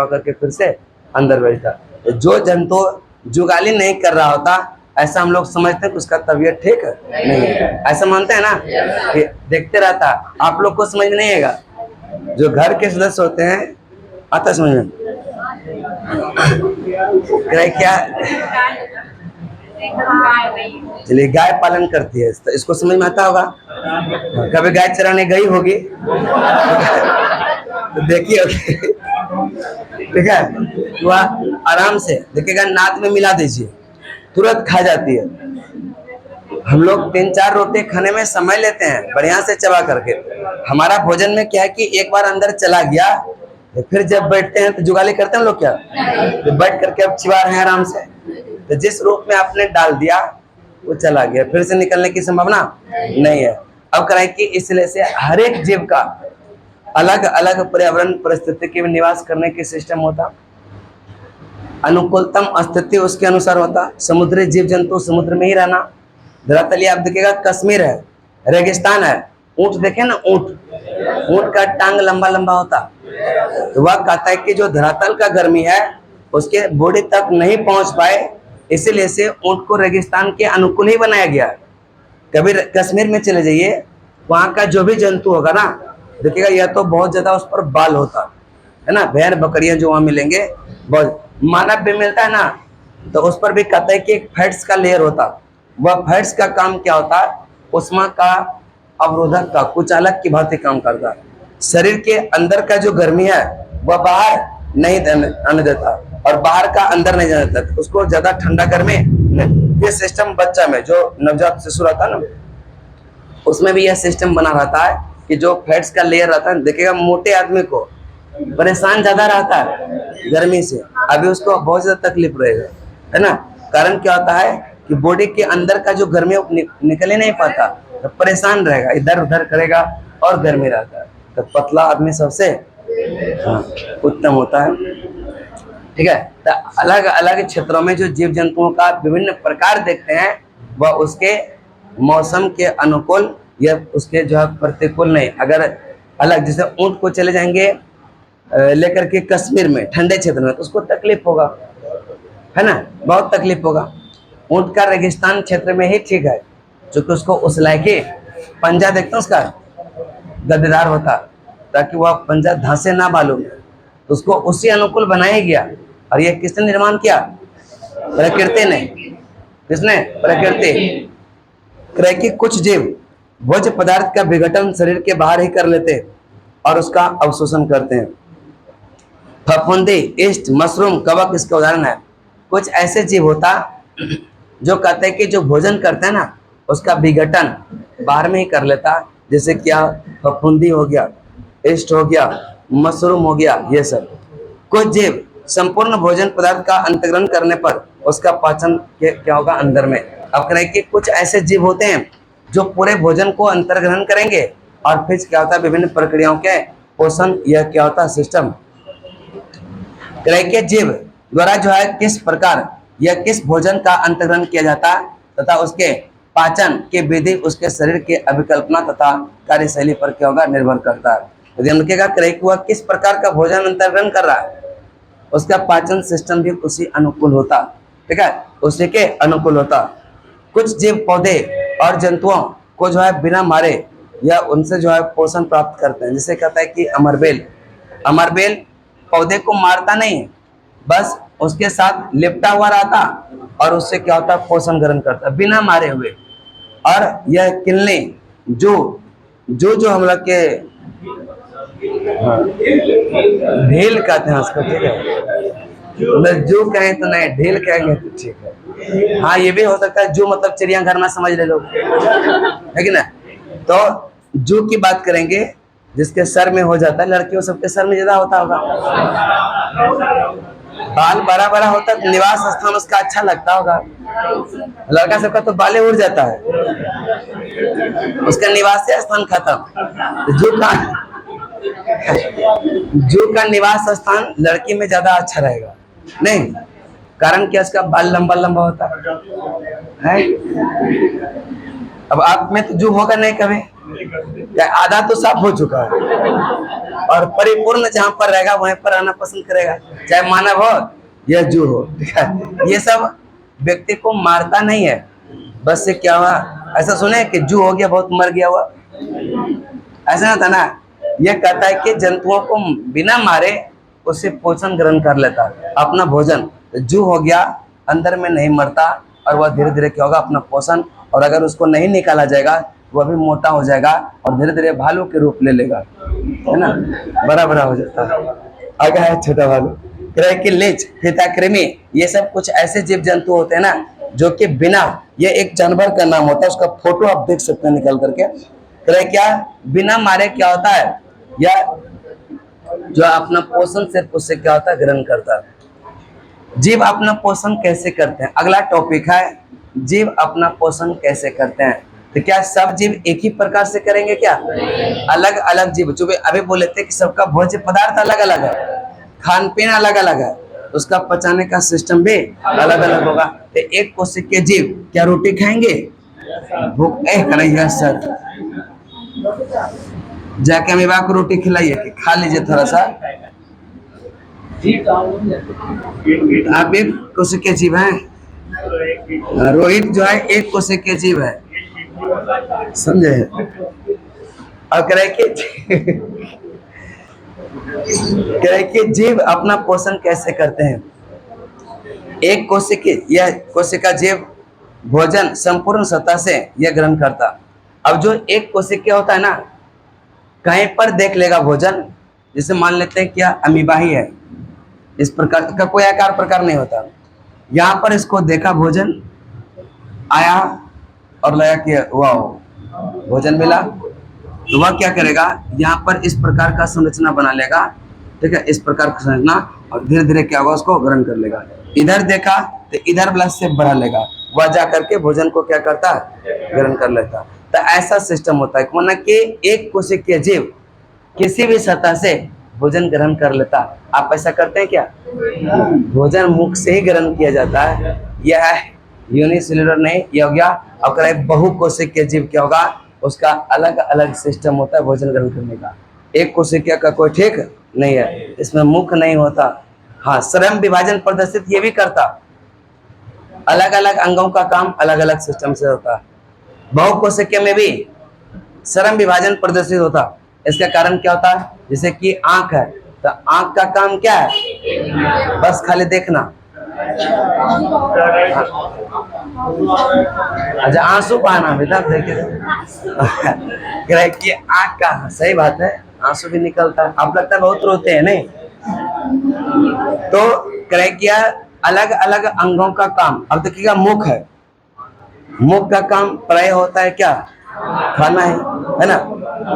Speaker 1: करके फिर से अंदर बैठता। तो जो जंतु जुगाली नहीं कर रहा होता, ऐसा हम लोग समझते हैं कि उसका तबीयत ठीक नहीं है, ऐसा मानते हैं ना, कि देखते रहता। आप लोग को समझ में नहीं आएगा, जो घर के सदस्य होते हैं आता समझ में क्या। चलिए गाय पालन करती है तो इसको समझ में आता होगा, कभी गाय चराने गई होगी तो देखी होगी। ठीक है, वह आराम से देखिएगा, नाक में मिला दीजिए, तुरंत खा जाती है। हम लोग 3-4 रोटी खाने में समय लेते हैं बढ़िया से चबा करके। हमारा भोजन में क्या है कि एक बार अंदर चला गया तो फिर जब बैठते हैं तो जुगाली करते हैं हम लोग, क्या तो बैठ करके अब चिबा रहे हैं आराम से, तो जिस रूप में आपने डाल दिया वो चला गया, फिर से निकलने की संभावना नहीं है। अब कराएं कि इसलिए से हर एक जीव का अलग अलग पर्यावरण परिस्थिति के निवास करने की सिस्टम होता, अनुकूलतम स्थिति उसके अनुसार होता। समुद्री जीव जंतु समुद्र में ही रहना। धरातलीय आप देखिएगा कश्मीर है, रेगिस्तान है, ऊंट देखे ना, ऊंट का टांग लंबा लंबा होता, तो वह कहता है कि जो धरातल का गर्मी है उसके बॉडी तक नहीं पहुंच पाए, इसीलिए से ऊंट को रेगिस्तान के अनुकूल ही बनाया गया। कभी कश्मीर में चले जाइए, वहां का जो भी जंतु होगा ना, देखिएगा यह तो बहुत ज्यादा उस पर बाल होता है ना, भेड़ बकरियां जो वहां मिलेंगे बहुत मानव भी मिलता है ना, तो उस पर भी कहता है कि एक फैट्स का लेयर होता, वह फैट्स का काम क्या होता है, उष्मा का अवरोधक का कुचालक की भांति काम करता है। शरीर के अंदर का जो गर्मी है वह बाहर नहीं आने देता और बाहर का अंदर नहीं जाने देता, उसको ज्यादा ठंडा गर्मी। ये सिस्टम बच्चा में जो नवजात शिशु रहता है ना, उसमें भी यह सिस्टम बना रहता है कि जो फैट्स का लेयर रहता है, देखिएगा मोटे आदमी को परेशान ज्यादा रहता है गर्मी से, अभी उसको बहुत ज्यादा तकलीफ रहेगा, है ना। कारण क्या होता है कि बॉडी के अंदर का जो गर्मी निकल ही नहीं पाता, तो परेशान रहेगा, इधर उधर करेगा और गर्मी रहता है। तो पतला आदमी सबसे उत्तम होता है, ठीक है। तो अलग अलग क्षेत्रों में जो जीव जंतुओं का विभिन्न प्रकार देखते हैं, वह उसके मौसम के अनुकूल या उसके जो है प्रतिकूल नहीं। अगर अलग जैसे ऊंट को चले जाएंगे लेकर के कश्मीर में ठंडे क्षेत्र में, तो उसको तकलीफ होगा, है ना, बहुत तकलीफ होगा। ऊंट का रेगिस्तान क्षेत्र में ही ठीक है, क्योंकि उसको उस लायक पंजा देखते हैं उसका गद्देदार होता, ताकि वह पंजा धांसे ना मालूम, तो उसको उसी अनुकूल बनाया गया। और ये किसने निर्माण किया? प्रकृति ने। किसने? प्रकृति। क्रय की कुछ जीव भोज्य पदार्थ का विघटन शरीर के बाहर ही कर लेते और उसका अवशोषण करते हैं। फफूंदी, ईस्ट, मशरूम, कवक इसके उदाहरण है। कुछ ऐसे जीव होता जो कहते हैं कि जो भोजन करते हैं ना, उसका विघटन बाहर में ही कर लेता, जैसे क्या फफूंदी हो गया, ईस्ट हो गया, मशरूम हो गया, ये सब। कुछ जीव संपूर्ण भोजन पदार्थ का अंतर्ग्रहण करने पर उसका पाचन क्या होगा अंदर में। अब करें कि कुछ ऐसे जीव होते हैं जो पूरे भोजन को अंतर्ग्रहण करेंगे और फिर क्या होता है विभिन्न प्रक्रियाओं के पोषण, यह क्या होता है सिस्टम। क्रय जीव द्वारा जो है किस प्रकार या किस भोजन का अंतर्ग्रहण किया जाता है तथा उसके पाचन के विधि उसके शरीर के अभिकल्पना तथा कार्यशैली पर क्या होगा निर्भर करता है। तो ध्यान रखिएगा, क्रय हुआ किस प्रकार का भोजन अंतर्ग्रहण कर रहा है, उसका पाचन सिस्टम भी उसी अनुकूल होता, ठीक है, उसी के अनुकूल होता। कुछ जीव पौधे और जंतुओं को जो है बिना मारे या उनसे जो है पोषण प्राप्त करते हैं। जैसे कहता है कि अमरबेल, अमरबेल पौधे को मारता नहीं है, बस उसके साथ लिपटा हुआ रहता और उससे क्या होता है पोषण ग्रहण करता बिना मारे हुए। और यह किलने जो हम लोग के ढील कहते हैं उसको, ठीक है, जो कहें तो नहीं, ढील कहेंगे तो ठीक है। हाँ, ये भी हो सकता है, जो मतलब चिड़ियाघर में समझ ले लोग, है कि ना। तो जू की बात करेंगे जिसके सर में हो जाता है, लड़कियों सबके सर में ज्यादा होता होगा, बाल बड़ा बड़ा होता है, निवास स्थान उसका अच्छा लगता होगा। लड़का सबका तो बाले उड़ जाता है, उसका निवास स्थान खत्म। जू का निवास स्थान लड़की में ज्यादा अच्छा रहेगा, नहीं, कारण क्या, उसका बाल लंबा लंबा होता है। अब आप में तो जू होगा नहीं कभी, आधा तो साफ हो चुका है और परिपूर्ण जहां पर रहेगा वहीं पर आना पसंद करेगा, चाहे मानव हो या जू हो, ठीक है। ये सब व्यक्ति को मारता नहीं है, बस से क्या हुआ, ऐसा सुने कि जू हो गया बहुत मर गया हुआ, ऐसा ना था ना। यह कहता है कि जंतुओं को बिना मारे उससे पोषण ग्रहण कर लेता अपना भोजन। जू हो गया अंदर में नहीं मरता और वह धीरे धीरे क्या होगा अपना पोषण, और अगर उसको नहीं निकाला जाएगा वह भी मोटा हो जाएगा और धीरे धीरे भालू के रूप ले लेगा, है ना, बड़ा बड़ा हो जाता है। आगे है छोटा भालू। क्रय की लीच, फीताकृमि, ये सब कुछ ऐसे जीव जंतु होते हैं ना जो कि बिना, ये एक जानवर का नाम होता है, उसका फोटो आप देख सकते हैं निकल करके। क्रय क्या बिना मारे क्या होता है, या जो अपना पोषण सिर्फ उससे क्या होता है ग्रहण करता है। जीव अपना पोषण कैसे करते हैं, अगला टॉपिक है जीव अपना पोषण कैसे करते हैं। तो क्या सब जीव एक ही प्रकार से करेंगे क्या? अलग अलग जीव, जो अभी बोले थे कि सबका भोज्य पदार्थ अलग अलग है, खान पीन अलग अलग है, उसका पचाने का सिस्टम भी अलग अलग होगा। तो एक कोशिक के जीव क्या रोटी खाएंगे? भूख करेंगे सर, जाके अमीबा को रोटी खिलाइए कि खा लीजिए थोड़ा सा। आप एक कोशिक के जीव हैं, रोहित जो है एक कोशिक के जीव है, समझे। और कह रहे कि कह रहे कि जीव अपना पोषण कैसे करते हैं। एक कोशिकी यह कोशिका जीव भोजन संपूर्ण सतह से यह ग्रहण करता। अब जो एक कोशिका होता है ना, कहीं पर देख लेगा भोजन, जैसे मान लेते हैं क्या अमीबा ही है, इस प्रकार का कोई आकार प्रकार नहीं होता। यहाँ पर इसको देखा भोजन आया और लगा कि वाह भोजन मिला, तो वह क्या करेगा, यहाँ पर इस प्रकार का संरचना बना लेगा, ठीक है, इस प्रकार का संरचना, और धीरे धीरे क्या होगा उसको ग्रहण कर लेगा। इधर देखा तो इधर वाला शेप बढ़ा लेगा, वह जा करके भोजन को क्या करता है, ग्रहण कर लेता। तो ऐसा सिस्टम होता है, माना कि एक कोशिकीय जीव किसी भी सतह से भोजन ग्रहण कर लेता। आप ऐसा करते हैं क्या? भोजन मुख से ही ग्रहण किया जाता है। यह यूनिसेल्युलर नहीं, यह हो गया। और एक बहुकोशिकीय जीव क्या होगा, उसका अलग अलग सिस्टम होता है भोजन ग्रहण करने का। एक कोशिकीय का कोई ठीक नहीं है, इसमें मुख नहीं होता। हाँ, श्रम विभाजन प्रदर्शित ये भी करता, अलग अलग अंगों का काम अलग अलग सिस्टम से होता है। बहुकोशिकीय में भी श्रम विभाजन प्रदर्शित होता। इसका कारण क्या होता है, जैसे कि आंख है, तो आंख का काम क्या है, बस खाली देखना। अच्छा, आंसू बहाना बेटा, देखिए कि आंख का, सही बात है, आंसू भी निकलता है। आप लगता है बहुत रोते हैं नहीं, तो करें क्या, अलग अलग अंगों का काम। अब देखिएगा मुख है, मुख का काम प्राय होता है क्या, खाना है ना।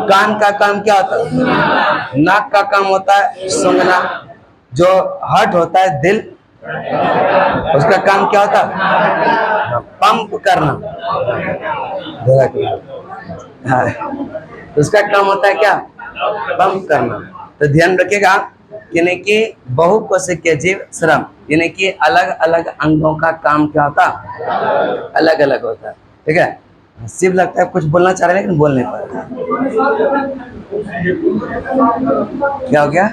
Speaker 1: कान का काम क्या होता है, नाक का काम होता है सूंघना। जो हार्ट होता है दिल, उसका काम क्या होता है, पंप करना। हाँ, उसका काम होता है क्या, पंप करना। तो ध्यान रखिएगा यानी कि बहुकोशिकीय जीव श्रम, यानी कि अलग अलग अंगों का काम क्या होता, अलग अलग होता है, ठीक है। शिव लगता है कुछ बोलना चाह रहे हैं लेकिन बोल नहीं पा रहे। क्या हो गया,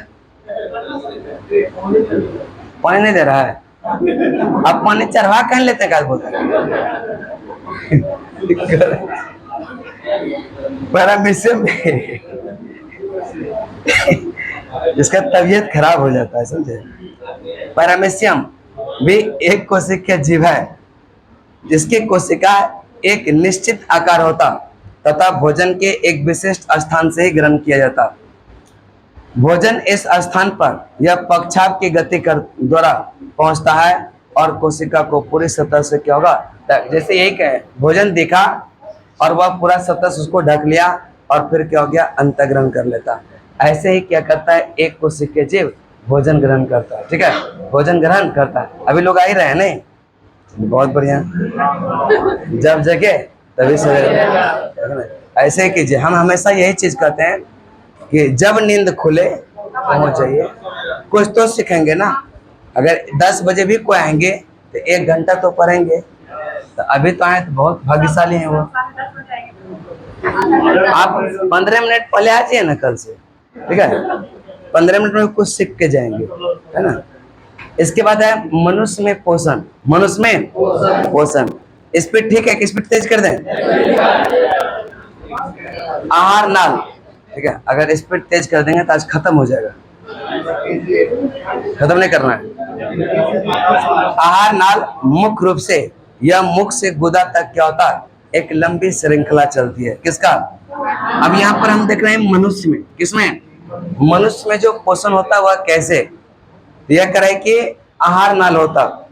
Speaker 1: पानी नहीं दे रहा है? अब पानी चढ़वा कहीं लेते हैं, बोलते पैरामीशियम इसका तबीयत खराब हो जाता है, समझे। पैरामीशियम भी एक कोशिकीय जीव है, जिसकी कोशिका एक निश्चित आकार होता तथा भोजन के एक विशिष्ट स्थान से ही ग्रहण किया जाता। भोजन इस स्थान पर यह पक्षाघात की गति कर द्वारा पहुंचता है और कोशिका को पूरी सतह से क्या होगा, जैसे यही कहे भोजन दिखा और वह पूरा सतह से उसको ढक लिया और फिर क्या हो गया, अंतःग्रहण कर लेता। ऐसे ही क्या करता है, एक कोशिकीय जीव भोजन ग्रहण करता है, ठीक है, भोजन ग्रहण करता है। अभी लोग आ ही रहे हैं नहीं, बहुत बढ़िया, जब जगे तभी सवेरे। ऐसे कीजिए, हम हमेशा यही चीज कहते हैं कि जब नींद खुले पहुंच जाइए। कुछ तो सीखेंगे ना, अगर 10 बजे भी कोई आएंगे तो 1 घंटा तो पढ़ेंगे। तो अभी तो आए तो बहुत भाग्यशाली हैं वो। आप 15 मिनट पहले आ जाइए ना कल से, ठीक है, 15 मिनट में कुछ सीख के जाएंगे, है ना। इसके बाद है मनुष्य में पोषण, मनुष्य में पोषण। स्पीड ठीक है कि स्पीड तेज कर दें? आहार नाल, ठीक है, अगर स्पीड तेज कर देंगे तो आज खत्म हो जाएगा, खत्म नहीं करना है। आहार नाल मुख्य रूप से यह मुख से गुदा तक क्या होता है, एक लंबी श्रृंखला चलती है। किसका? अब यहाँ पर हम देख रहे हैं मनुष्य में, किसमें, मनुष्य में जो पोषण होता है वह कैसे, यह करे कि आहार नाल होता।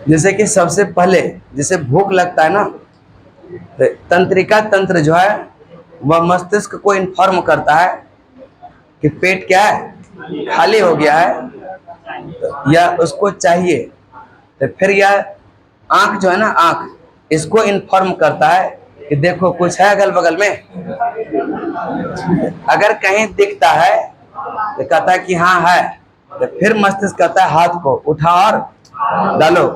Speaker 1: जैसे कि सबसे पहले जैसे भूख लगता है ना, तो तंत्रिका तंत्र जो है वह मस्तिष्क को इन्फॉर्म करता है कि पेट क्या है, खाली हो गया है या उसको चाहिए। तो फिर यह आंख जो है ना, आंख इसको इन्फॉर्म करता है कि देखो कुछ है अगल बगल में। अगर कहीं दिखता है तो कहता है कि हाँ है, तो फिर मस्तिष्क कहता है हाथ को उठा और डालो,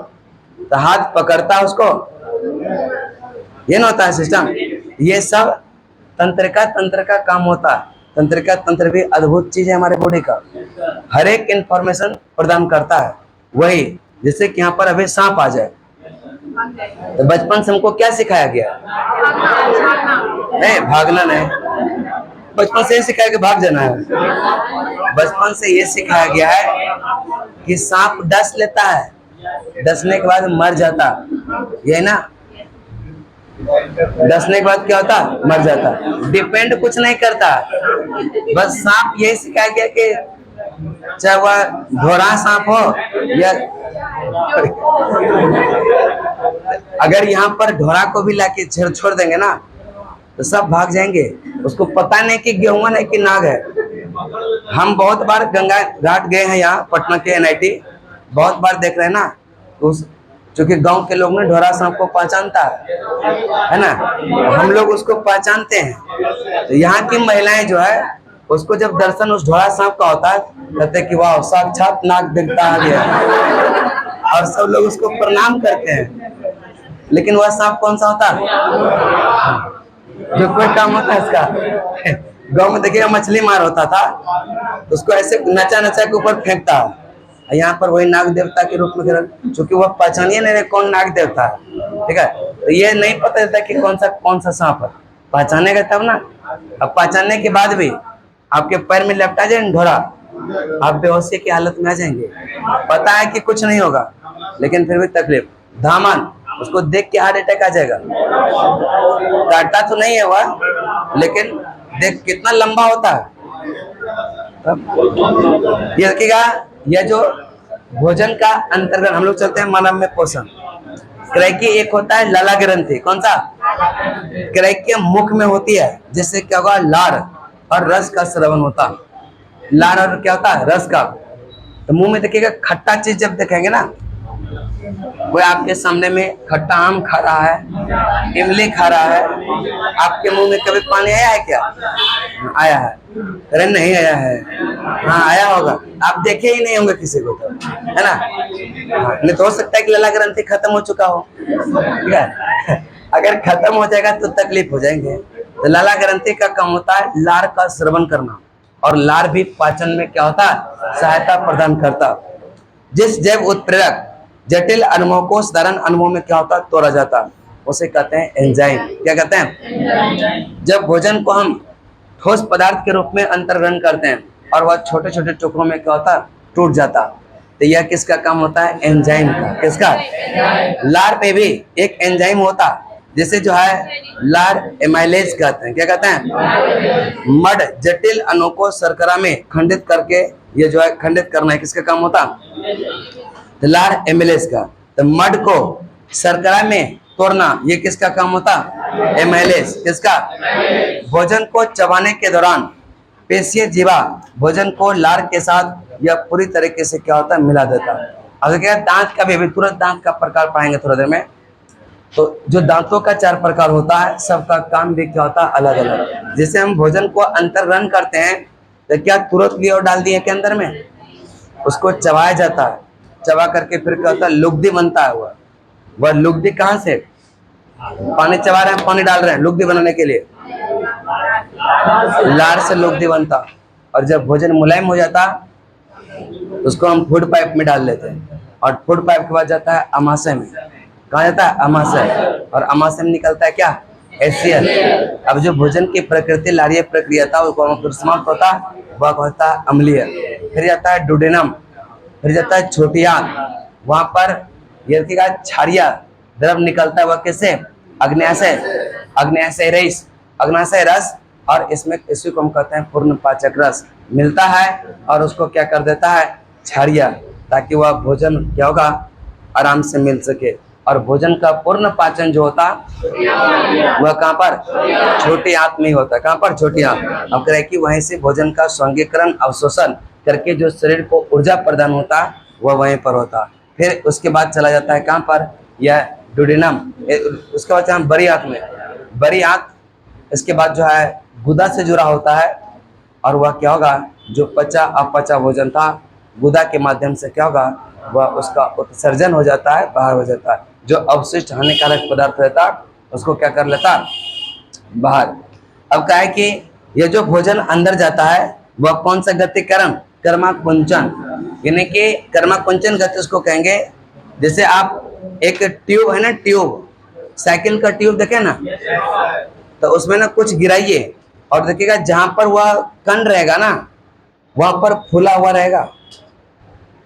Speaker 1: तो हाथ पकड़ता है उसको। ये ना होता है सिस्टम, ये सब तंत्रिका तंत्र का काम होता है। तंत्रिका तंत्र भी अद्भुत चीज है हमारे बॉडी का, हर एक इंफॉर्मेशन प्रदान करता है। वही जैसे कि यहाँ पर अभी सांप आ जाए तो बचपन से हमको क्या सिखाया गया, नहीं भागना नहीं, बचपन से ये सिखाया कि भाग जाना है। बचपन से ये सिखाया गया है कि सांप डस लेता है, डसने के बाद मर जाता, यही ना। डसने के बाद क्या होता, मर जाता। डिपेंड कुछ नहीं करता, बस सांप यही सिखाया गया कि चाहे वह ढोरा सांप हो या अगर यहाँ पर ढोरा को भी लाके छोड़ देंगे ना तो सब भाग जाएंगे। उसको पता नहीं कि गेहूं है कि नाग है। हम बहुत बार गंगा घाट गए हैं, यहाँ पटना के NIT बहुत बार देख रहे हैं ना, तो चूंकि गांव के लोग ने ढोरा सांप को पहचानता है ना, हम लोग उसको पहचानते हैं। तो यहाँ की महिलाएं जो है उसको जब दर्शन उस ढोरा सांप का होता है कहते कि वाह साक्षात नाग देवता आ गया, और सब लोग उसको प्रणाम करते हैं। लेकिन वह सांप कौन सा होता है जो कोई काम होता है इसका। गांव में देखिएगा मछली मार होता था, उसको ऐसे नचा नचा के ऊपर फेंकता है, यहाँ पर वही नाग देवता के रूप में, चूंकि वह पहचानिए नहीं कौन नाग देवता है, ठीक है। तो ये नहीं पता चलता कि कौन सा सांप है, पहचानेगा तब ना। अब पहचानने के बाद भी आपके पैर में लपटा जाए ढोरा, आप बेहोशी की हालत में आ जाएंगे। पता है कि कुछ नहीं होगा लेकिन फिर भी तकलीफ, धामन, उसको देख के हार्ट अटैक आ जाएगा। काटता तो नहीं है वह, लेकिन देख कितना लंबा होता है। ये देखिएगा, यह जो भोजन का अंतर्गत हम लोग चलते हैं मानव में पोषण। क्रैकी एक होता है लाला ग्रंथि, कौन सा, क्रैकी मुख में होती है, जिससे क्या होगा लार और रस का श्रवण होता। लार और क्या होता है, रस का। तो मुंह में देखिएगा खट्टा चीज जब देखेंगे ना, कोई आपके सामने में खट्टा आम खा रहा है, इमली खा रहा है, आपके मुंह में कभी पानी आया है क्या? आया है? अरे नहीं आया है। हाँ आया होगा, आप देखे ही नहीं होंगे किसी को, तो है ना। नहीं तो हो सकता है कि लाला ग्रंथि खत्म हो चुका हो, ठीक है। अगर खत्म हो जाएगा तो तकलीफ हो जाएंगे। तो लाला ग्रंथि का काम होता है लार का श्रवण करना, और लार भी पाचन में क्या होता है, सहायता प्रदान करता। जिस जैव उत्प्रेरक जटिल अणुओं को साधारण अणुओं में क्या होता है, तोड़ा जाता, उसे कहते हैं एंजाइम। क्या कहते हैं? जब भोजन को हम ठोस पदार्थ के रूप में अंतर्ग्रहण करते हैं और वह छोटे छोटे टुकड़ों में क्या होता है, टूट जाता, तो यह किसका काम होता है, एंजाइम का। किसका? लार पे भी एक एंजाइम होता जिसे जो है लार एमाइलेज कहते हैं। क्या कहते हैं? मड जटिल अणुओं को शर्करा में खंडित करके ये जो है खंडित करना है, किसका काम होता, लार एमाइलेज का। तो मड को शर्करा में तोड़ना ये किसका काम होता, एमाइलेज। किसका? भोजन को चबाने के दौरान पेशीय जीवा भोजन को लार के साथ या पूरी तरीके से क्या होता है, मिला देता। अगर क्या दांत का भी तुरंत दांत का प्रकार पाएंगे थोड़ा देर में, तो जो दांतों का 4 प्रकार होता है, सबका काम भी क्या होता है, अलग अलग। जैसे हम भोजन को अंतर्ग्रहण करते हैं तो क्या तुरंत लिए और डाल दिए के अंदर में, उसको चबाया जाता है, चबा करके फिर क्या होता है, लुगदी बनता है। वह लुगदी कहाँ से, पानी चबा रहे हैं, पानी डाल रहे हैं लुगदी बनाने के लिए, लार से लुगदी बनता। और जब भोजन मुलायम हो जाता उसको हम फूड पाइप में डाल लेते हैं, और फूड पाइप के बाद जाता है अमाशय में। कहाँ जाता है, अमाशय। और अमाशय में निकलता है क्या, HCl। अब जो भोजन की प्रकृति लारीय प्रक्रिया था वो समाप्त होता, वह होता है अम्लीय। फिर जाता है डुडेनम, फिर जाता है छोटी आंत, वहां पर ये क्षारीय द्रव निकलता है, वह कैसे, अग्न्याशय, अग्न्याशय रस, अग्न्याशय रस। और इसमें इसी को हम कहते हैं पूर्ण पाचक रस मिलता है, और उसको क्या कर देता है, क्षारीय, ताकि वह भोजन क्या होगा, आराम से मिल सके। और भोजन का पूर्ण पाचन जो होता वह कहाँ पर, छोटी आंत में होता है। कहाँ पर, छोटी आंत। अब कह कि वहीं से भोजन का स्वांगीकरण अवशोषण करके जो शरीर को ऊर्जा प्रदान होता वह वहीं पर होता। फिर उसके बाद चला जाता है कहाँ पर, यह डुडेनम। उसके बाद हम बड़ी आंत में, बड़ी आंत इसके बाद जो है गुदा से जुड़ा होता है, और वह क्या होगा, जो पचा अपचा भोजन था गुदा के माध्यम से क्या होगा, वह उसका उत्सर्जन हो जाता है, बाहर हो जाता है। जो अवशिष्ट हानिकारक पदार्थ रहता उसको क्या कर लेता, बाहर। अब क्या है कि यह जो भोजन अंदर जाता है वह कौन सा गतिकरण, कर्माकुंचन, यानी कि कर्माकुंचन गति उसको कहेंगे। जैसे आप एक ट्यूब है ना, ट्यूब, साइकिल का ट्यूब देखे ना, तो उसमें ना कुछ गिराइए और देखिएगा जहां पर वह कण रहेगा ना वहां पर फूला हुआ रहेगा,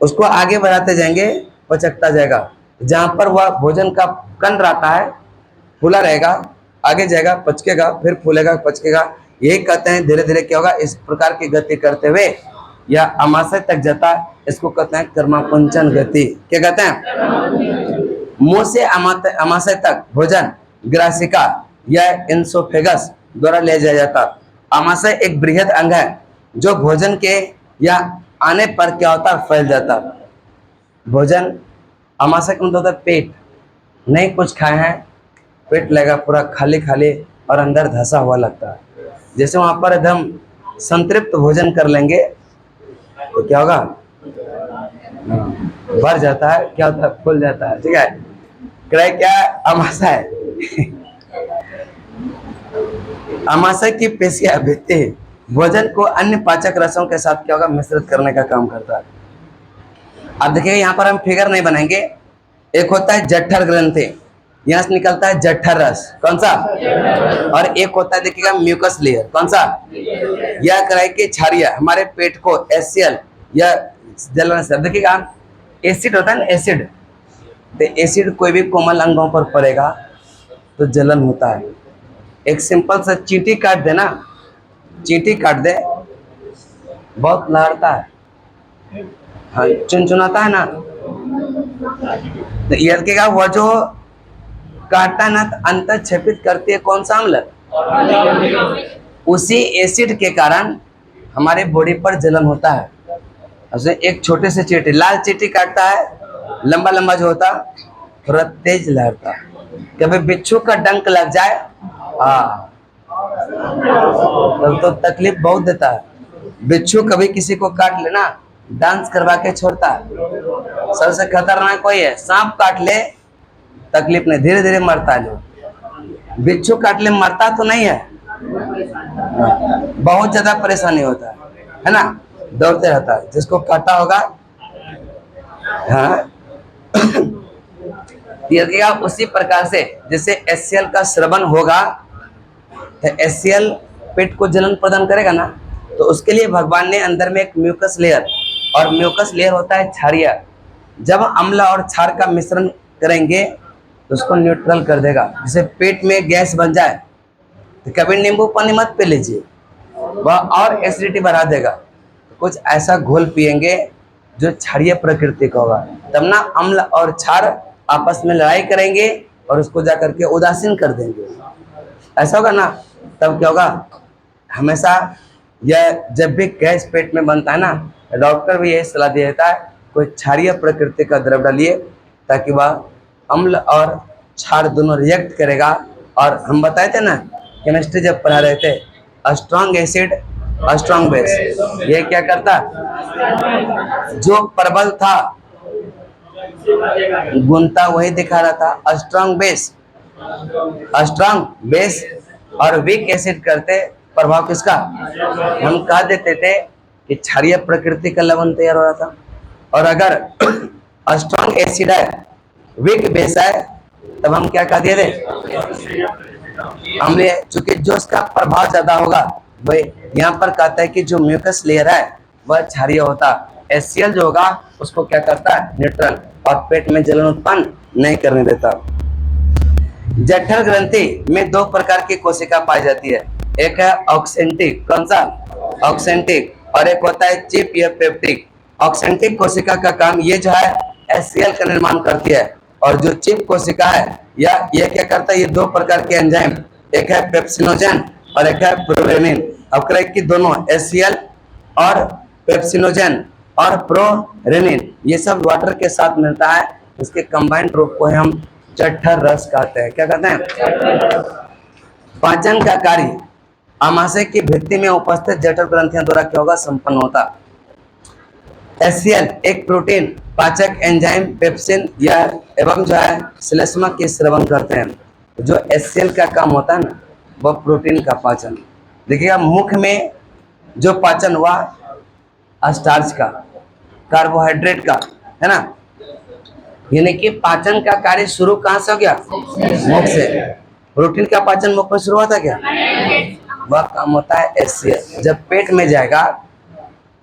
Speaker 1: उसको आगे बढ़ाते जाएंगे पचकता जाएगा। जहां पर वह भोजन का कण रहता है फूला रहेगा, आगे जाएगा पचकेगा, फिर फूलेगा पचकेगा। यही कहते हैं धीरे धीरे क्या होगा, इस प्रकार की गति करते हुए यह अमाशय तक जाता है। इसको कहते हैं कर्माकुंचन गति। क्या कहते हैं? मुंह से अमाशय तक भोजन ग्रासिका या इंसोफेगस द्वारा ले जाया जाता। अमाशय एक बृहद अंग है जो भोजन के या आने पर क्या होता है, फैल जाता। भोजन अमाशय का मतलब होता है पेट, नहीं कुछ खाए हैं, पेट लगा पूरा खाली खाली और अंदर धंसा हुआ लगता है। जैसे वहां पर एकदम संतृप्त भोजन कर लेंगे तो क्या होगा, भर जाता है, क्या होता है, फूल जाता है। ठीक है, क्या अमाशय अमाशय की पेशियां भित्ति भोजन को अन्य पाचक रसों के साथ क्या होगा, मिश्रित करने का काम करता है। अब देखिए यहाँ पर हम फिगर नहीं बनाएंगे। एक होता है जठर ग्रंथि, यहाँ से निकलता है जठर रस, कौन सा, और एक होता है देखिएगा म्यूकस लेयर, कौन सा, यह कराई की छारिया हमारे पेट को एसियल या जलन से, देखिएगा एसिड होता है ना, एसिड, तो एसिड कोई भी कोमल अंगों पर पड़ेगा तो जलन होता है। एक सिंपल सा चींटी काट देना, चींटी काट दे बहुत लहरता है, हाँ चुनचुनाता है ना, तो ये देखिएगा वह जो काटता है ना तो अंतर क्षेपित करती है कौन सा अम्ल, उसी एसिड के कारण हमारे बॉडी पर जलन होता है। उसमें एक छोटे से चींटी, लाल चींटी काटता है, लंबा लंबा जो होता थोड़ा तेज लहरता, कभी बिच्छू का डंक लग जाए हाँ तब तो तकलीफ बहुत देता है। बिच्छू कभी किसी को काट लेना डांस करवा के छोड़ता है, सबसे खतरनाक कोई है, सांप काट ले तकलीफ नहीं, धीरे धीरे मरता है। जो बिच्छू काट ले मरता तो नहीं है, बहुत ज्यादा परेशानी होता है ना, दौड़ते रहता है, जिसको काटा होगा हाँ देखिएगा उसी प्रकार से जैसे HCl का श्रवण होगा तो HCl पेट को जलन प्रदान करेगा ना, तो उसके लिए भगवान ने अंदर में एक म्यूकस लेयर, और म्यूकस लेयर होता है क्षारिया। जब अम्ल और क्षार का मिश्रण करेंगे तो उसको न्यूट्रल कर देगा। जैसे पेट में गैस बन जाए तो कभी नींबू पानी मत पी लीजिए, वह और एसिडिटी बढ़ा देगा। तो कुछ ऐसा घोल पिएंगे जो क्षारीय प्रकृति का होगा, तब ना अम्ल और क्षार आपस में लड़ाई करेंगे और उसको जाकर के उदासीन कर देंगे। ऐसा होगा ना, तब क्या होगा, हमेशा यह जब भी गैस पेट में बनता है ना, डॉक्टर भी यही सलाह दिया जाता है कोई क्षारीय प्रकृति का द्रव डालिए, ताकि वह अम्ल और क्षार दोनों रिएक्ट करेगा। और हम बताए थे ना केमिस्ट्री जब पढ़ा रहे थे, स्ट्रॉन्ग एसिड स्ट्रॉन्ग बेस, ये क्या करता, जो प्रबल था गुणता वही दिखा रहा था। स्ट्रॉन्ग बेस और वीक एसिड करते प्रभाव किसका, हम कह देते थे कि क्षारीय प्रकृति का लवण तैयार हो रहा था। और अगर स्ट्रॉन्ग एसिड है वीक बेस है तब हम क्या कह दिए थे, हमने चूंकि जो उसका प्रभाव ज्यादा होगा वही यहाँ पर कहता है कि जो म्यूकस लेयर है वह क्षारीय होता, HCl जो होगा उसको क्या करता है, न्यूट्रल, और पेट में जलन उत्पन्न नहीं करने देता। जठर ग्रंथि में दो प्रकार की कोशिका पाई जाती है, एक है ऑक्सेंटिक, कौन सा, ऑक्सेंटिक, और एक होता है चिप या पेप्टिक। ऑक्सेंटिक कोशिका का काम ये जो है HCl का निर्माण करती है, और जो चिप कोशिका है या ये क्या करता है, ये दो प्रकार के एंजाइम, एक है पेप्सिनोजन और एक है प्रोरेनिन। अब करें कि दोनों HCl और पेप्सिनोजन और प्रोरेनिन ये सब वाटर के साथ मिलता है, इसके कंबाइंड रूप को हम जठर रस कहते हैं। क्या कहते हैं, पाचन का कार्य आमाशय की भित्ति में उपस्थित जठर ग्रंथियों द्वारा क्या होगा, संपन्न होता। HCl एक प्रोटीन पाचक एंजाइम पेप्सिन या एवं जो है श्लेष्मा के श्रवण करते हैं। जो HCl का काम होता है ना वह प्रोटीन का पाचन। देखिएगा मुख में जो पाचन हुआ स्टार्च का, कार्बोहाइड्रेट का, है ना, यानी कि पाचन का कार्य शुरू कहाँ से हो गया, मुख से। प्रोटीन का पाचन मुख में शुरू हुआ था क्या, वह काम होता है एचसीएल। जब पेट में जाएगा,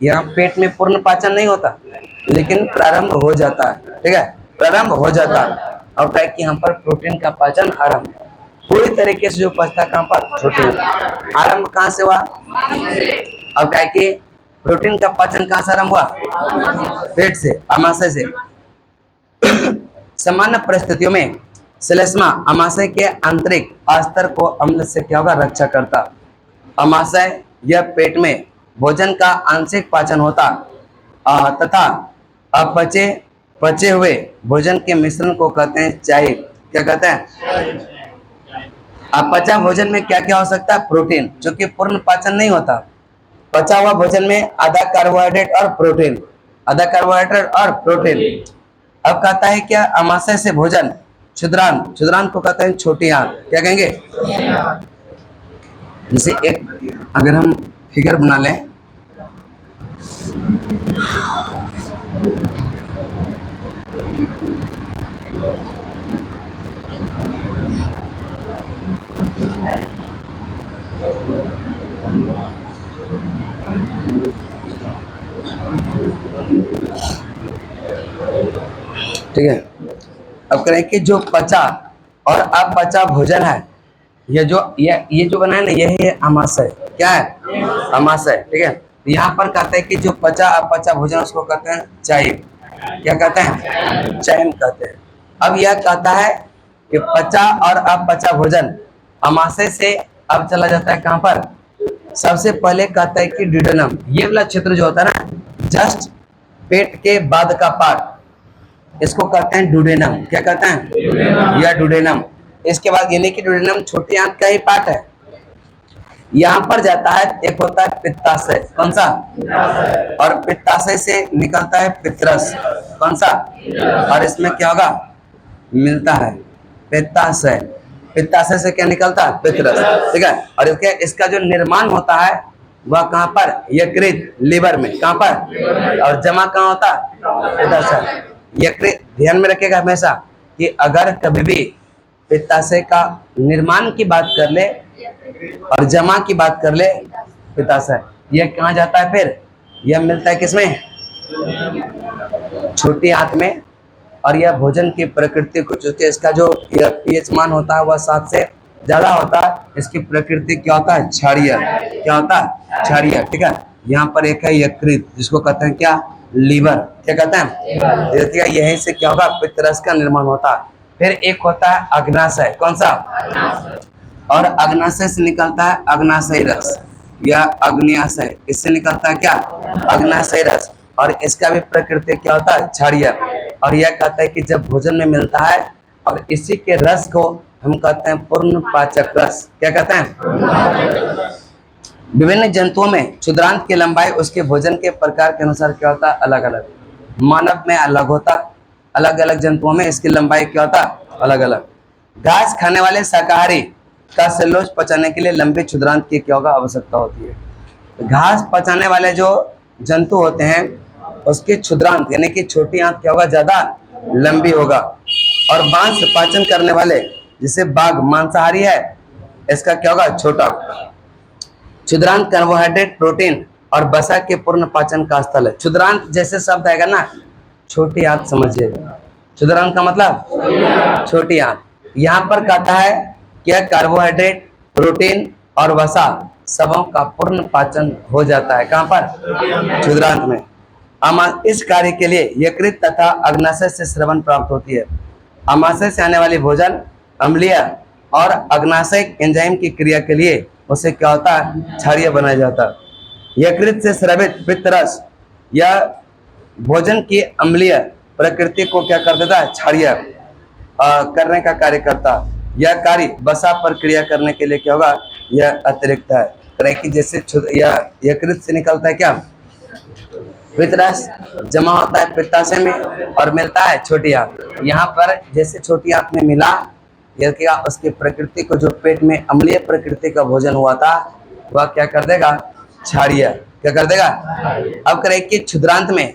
Speaker 1: यहाँ पेट में पूर्ण पाचन नहीं होता, लेकिन प्रारंभ हो जाता है, ठीक है, प्रारंभ हो जाता है। और क्या कि यहाँ पर प्रोटीन का पाचन आरंभ पूरी तरीके से जो पचता कहाँ पर, प्रोटीन। आरंभ कहाँ से हुआ? अब क्या कि प्रोटीन का पाचन कहाँ से आरंभ हुआ? पेट से, आमाशय से। सामान्य परिस्थितियों में श्लेष्मा आमाशय के आंतरिक अस्तर को अम्ल से क्या होगा? रक्षा करता। आमाशय या पेट में भोजन का आंशिक पाचन होता तथा पचे हुए भोजन के मिश्रण को कहते हैं चाय। क्या कहते हैं? अपचा भोजन में क्या क्या हो सकता है? प्रोटीन, जो कि पूर्ण पाचन नहीं होता। पचा हुआ भोजन में आधा कार्बोहाइड्रेट और प्रोटीन, आधा कार्बोहाइड्रेट और प्रोटीन। अब कहता है क्या? आमाशय से भोजन क्षुद्रांत, क्षुद्रांत को कहते हैं छोटी आंत। क्या कहेंगे? जैसे एक अगर हम फिगर बना लें, ठीक है। अब करें कि जो पचा और अपचा भोजन है, ये जो बना है ना, ये है आमाशय। क्या है? आमाशय, ठीक है। यहाँ पर कहते हैं कि जो पचा अपचा भोजन उसको कहते हैं चाय। क्या कहते हैं? चयन कहते हैं। अब यह कहता है कि पचा और अपचा भोजन आमाशय से अब चला जाता है कहाँ पर? सबसे पहले कहता है कि ड्यूडेनम, ये वाला क्षेत्र जो होता है ना, जस्ट पेट के बाद का पार्ट, इसको कहते हैं ड्यूडेनम। क्या कहते हैं? या ड्यूडेनम। इसके बाद यानी कि ड्यूडेनम छोटी आंत का ही पार्ट है। यहाँ पर जाता है, एक होता है पित्ताशय। कौन सा? और पित्ताशय से निकलता है पित्रस। कौन सा? और इसमें क्या होगा? मिलता है पित्ताशय। पित्ताशय से क्या निकलता है? पित्रस, ठीक है। और इसका जो निर्माण होता है वह कहाँ पर? यकृत, लीवर में। कहाँ पर? और जमा कहाँ होता है? पित्ताशय। यकृत, ध्यान में रखिएगा हमेशा कि अगर कभी भी पित्ताशय का निर्माण की बात कर ले और जमा की बात कर ले, पित्ताशय, यह कहाँ जाता है? फिर यह मिलता है किसमें? छोटी आंत में। और यह भोजन की प्रकृति को, चूंकि इसका जो पीएच मान होता है वह 7 से ज्यादा होता है, इसकी प्रकृति क्या होता है? क्षारीय। क्या होता है? क्षारीय, ठीक है। यहाँ पर एक है यकृत, जिसको कहते हैं क्या? लीवर। क्या कहते हैं? देखिए यहीं से क्या होगा? पित्तरस का निर्माण होता है। फिर एक होता है अग्नाशय। कौन सा? और अग्नाशय से निकलता है अग्नाशय रस या अग्न्याशय। इससे निकलता है क्या? अग्नाशय रस। और इसका भी प्रकृति क्या होता है? क्षारीय। और यह कहता है कि जब भोजन में मिलता है और इसी के रस को हम कहते हैं पूर्ण पाचक रस। क्या कहते हैं? विभिन्न जंतुओं में क्षुद्रांत की लंबाई उसके भोजन के प्रकार के अनुसार क्या होता है? अलग अलग। मानव में अलग होता, अलग अलग जंतुओं में इसकी लंबाई क्या होता? अलग अलग। घास खाने वाले शाकाहारी का सेलुलोज पचाने के लिए लंबे क्षुद्रांत की क्या होगा? आवश्यकता होती है। घास पचाने वाले जो जंतु होते हैं उसके क्षुद्रांत यानी कि छोटी आंत क्या होगा? ज्यादा लंबी होगा। और मांस पाचन करने वाले, जिसे बाघ मांसाहारी है, इसका क्या होगा? छोटा। क्षुद्रांत कार्बोहाइड्रेट, प्रोटीन और वसा के पूर्ण पाचन का स्थल है। क्षुद्रांत जैसे शब्द आएगा ना, छोटी आंत समझिएगा। क्षुद्रांत का मतलब छोटी आंत। यहाँ पर कहता है कि कार्बोहाइड्रेट, प्रोटीन और वसा सबों का पूर्ण पाचन हो जाता है। कहाँ पर? क्षुद्रांत में। इस कार्य के लिए यकृत तथा अग्नाशय से स्रवण प्राप्त होती है। आमाशय से आने वाली भोजन अम्लीय और अग्नाशय एंजाइम की क्रिया के लिए उसे क्या होता है? क्षारीय बनाया जाता है। यकृत से स्रवित पित्तरस या भोजन की अम्लीय प्रकृति को क्या कर देता है? क्षारीय करने का कार्य करता है। यह कार्य वसा पर क्रिया करने के लिए क्या होगा? यह अतिरिक्त है। कि जैसे यकृत से निकलता है क्या? पित्तरस, जमा होता है पित्ताशय में और मिलता है छोटी आंत। यहाँ पर जैसे छोटी आंत में मिला, यह क्या? उसकी प्रकृति को, जो पेट में अम्लीय प्रकृति का भोजन हुआ था, वह क्या कर देगा? क्षारीय। क्या कर देगा? अब करें कि क्षुद्रांत में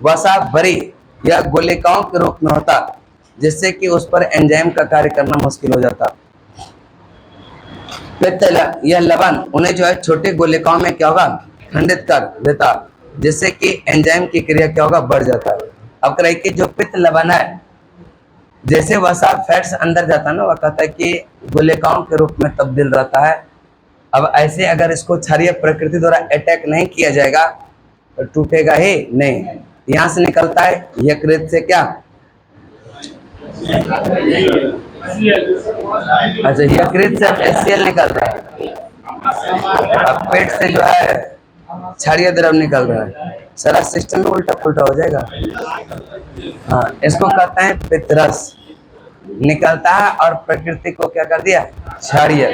Speaker 1: वसा बरी या गोलिकाओं के रूप में होता, जिससे कि उस पर एंजाइम का कार्य करना मुश्किल हो जाता। यह लवण उन्हें जो है छोटे गोलिकाओं में क्या होगा, खंडित कर देता, जिससे कि एंजाइम की क्रिया क्या होगा, बढ़ जाता है। अब कह कि जो पित्त लवण है, जैसे वसा फैट्स अंदर जाता है ना, वह कहता है कि गोलिकाओं के रूप में तब्दील रहता है। अब ऐसे अगर इसको क्षारीय प्रकृति द्वारा अटैक नहीं किया जाएगा तो टूटेगा ही नहीं। यहाँ से निकलता है यकृत से क्या, अच्छा यकृत से HCl निकल रहा है, अब पेट से जो है क्षारीय द्रव निकल रहा है, सारा सिस्टम में उल्टा पुल्टा हो जाएगा। हाँ, इसको कहते हैं पित्तरस निकलता है और प्रकृति को क्या कर दिया, क्षारीय,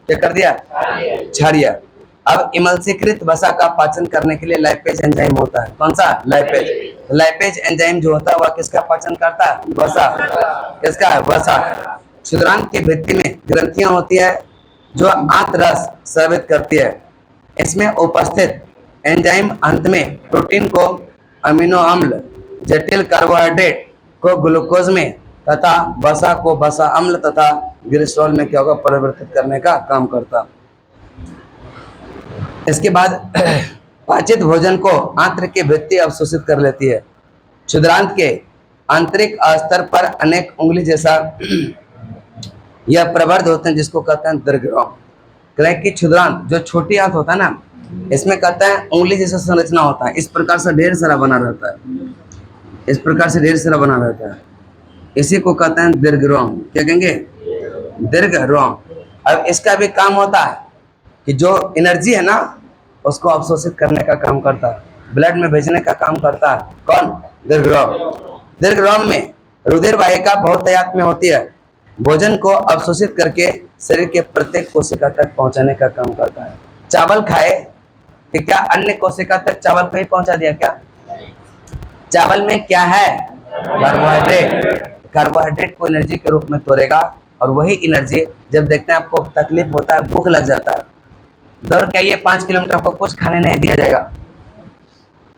Speaker 1: क्या कर दिया, क्षारीय। अब इमल्सीकृत वसा का पाचन करने के लिए लाइपेज एंजाइम होता है। कौन सा, लाइपेज। लाइपेज एंजाइम जो होता है वह किसका पाचन करता है, वसा, किसका है, वसा। क्षुद्रांत की भित्ति में ग्रंथियां होती है जो आंतरस स्रावित करती है। इसमें उपस्थित एंजाइम अंत में प्रोटीन को अमीनो अम्ल, जटिल कार्बोहाइड्रेट को ग्लूकोज में तथा वसा को वसा अम्ल तथा ग्लिसरॉल में क्या होगा, परिवर्तित करने का काम करता। इसके बाद पाचित भोजन को आंत्र की भित्ति अवशोषित कर लेती है। क्षुद्रांत के आंतरिक स्तर पर अनेक उंगली जैसा यह प्रवर्ध होते हैं, जिसको कहते हैं दीर्घरोम। कि क्षुद्रांत जो छोटी आंत होता है ना, इसमें कहते हैं उंगली जैसा संरचना होता है, इस प्रकार से ढेर सारा बना रहता है, इस प्रकार से ढेर सारा बना रहता है, इसी को कहते हैं दीर्घरोम। क्या कहेंगे, दीर्घरोम। अब इसका भी काम होता है कि जो एनर्जी है ना उसको अवशोषित करने का काम करता है, ब्लड में भेजने का काम करता है। कौन, दीर्घरोम। दीर्घरोम में रुधिर वाहिका बहुतायत में होती है, भोजन को अवशोषित करके शरीर के प्रत्येक कोशिका तक पहुंचाने का काम करता है। चावल खाए कि क्या अन्य कोशिका तक चावल को ही पहुंचा दिया क्या, चावल में क्या है, कार्बोहाइड्रेट। कार्बोहाइड्रेट को एनर्जी के रूप में तोड़ेगा और वही एनर्जी जब देखते हैं आपको तकलीफ होता है, भूख लग जाता है, दौड़ के आइए 5 किलोमीटर को कुछ खाने नहीं दिया जाएगा,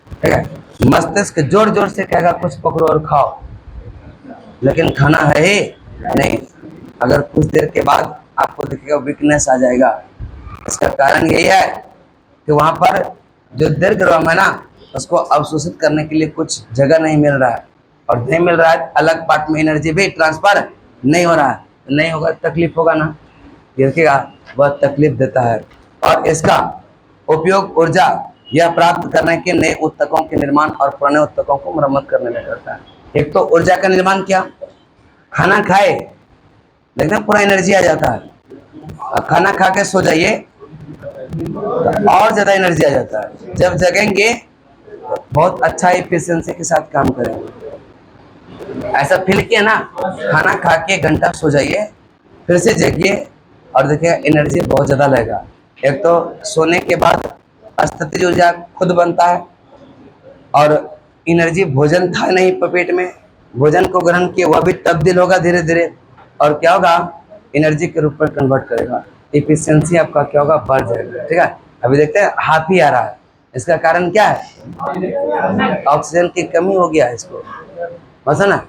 Speaker 1: ठीक है, मस्तिष्क जोर जोर से कहेगा कुछ पकड़ो और खाओ, लेकिन खाना है ही नहीं। अगर कुछ देर के बाद आपको दिखेगा वीकनेस आ जाएगा। इसका कारण यही है कि वहां पर जो दीर्घरोम है ना उसको अवशोषित करने के लिए कुछ जगह नहीं मिल रहा है, और नहीं मिल रहा है अलग पार्ट में एनर्जी भी ट्रांसफर नहीं हो रहा है, नहीं होगा तकलीफ होगा ना, देखिएगा वह तकलीफ देता है। और इसका उपयोग ऊर्जा यह प्राप्त करने के नए उत्तकों के निर्माण और पुराने उत्तकों को मरम्मत करने में करता है। एक तो ऊर्जा का निर्माण किया, खाना खाए देखना पूरा एनर्जी आ जाता है, और खाना खा के सो जाइए तो और ज्यादा एनर्जी आ जाता है। जब जगेंगे तो बहुत अच्छा एफिशिएंसी के साथ काम करेंगे। ऐसा फील किया ना, खाना खा के घंटा सो जाइए, फिर से जगिए और देखिए एनर्जी बहुत ज्यादा लगेगा। एक तो सोने के बाद स्थितिज ऊर्जा खुद बनता है, और एनर्जी भोजन था नहीं पेट में, भोजन को ग्रहण किए वह भी तब्दील होगा धीरे धीरे, और क्या होगा, एनर्जी के रूप में कन्वर्ट करेगा, एफिशिएंसी आपका क्या होगा, बढ़ जाएगा। ठीक है, अभी देखते हैं हाथी आ रहा है, इसका कारण क्या है, ऑक्सीजन की कमी हो गया है इसको, बस ना।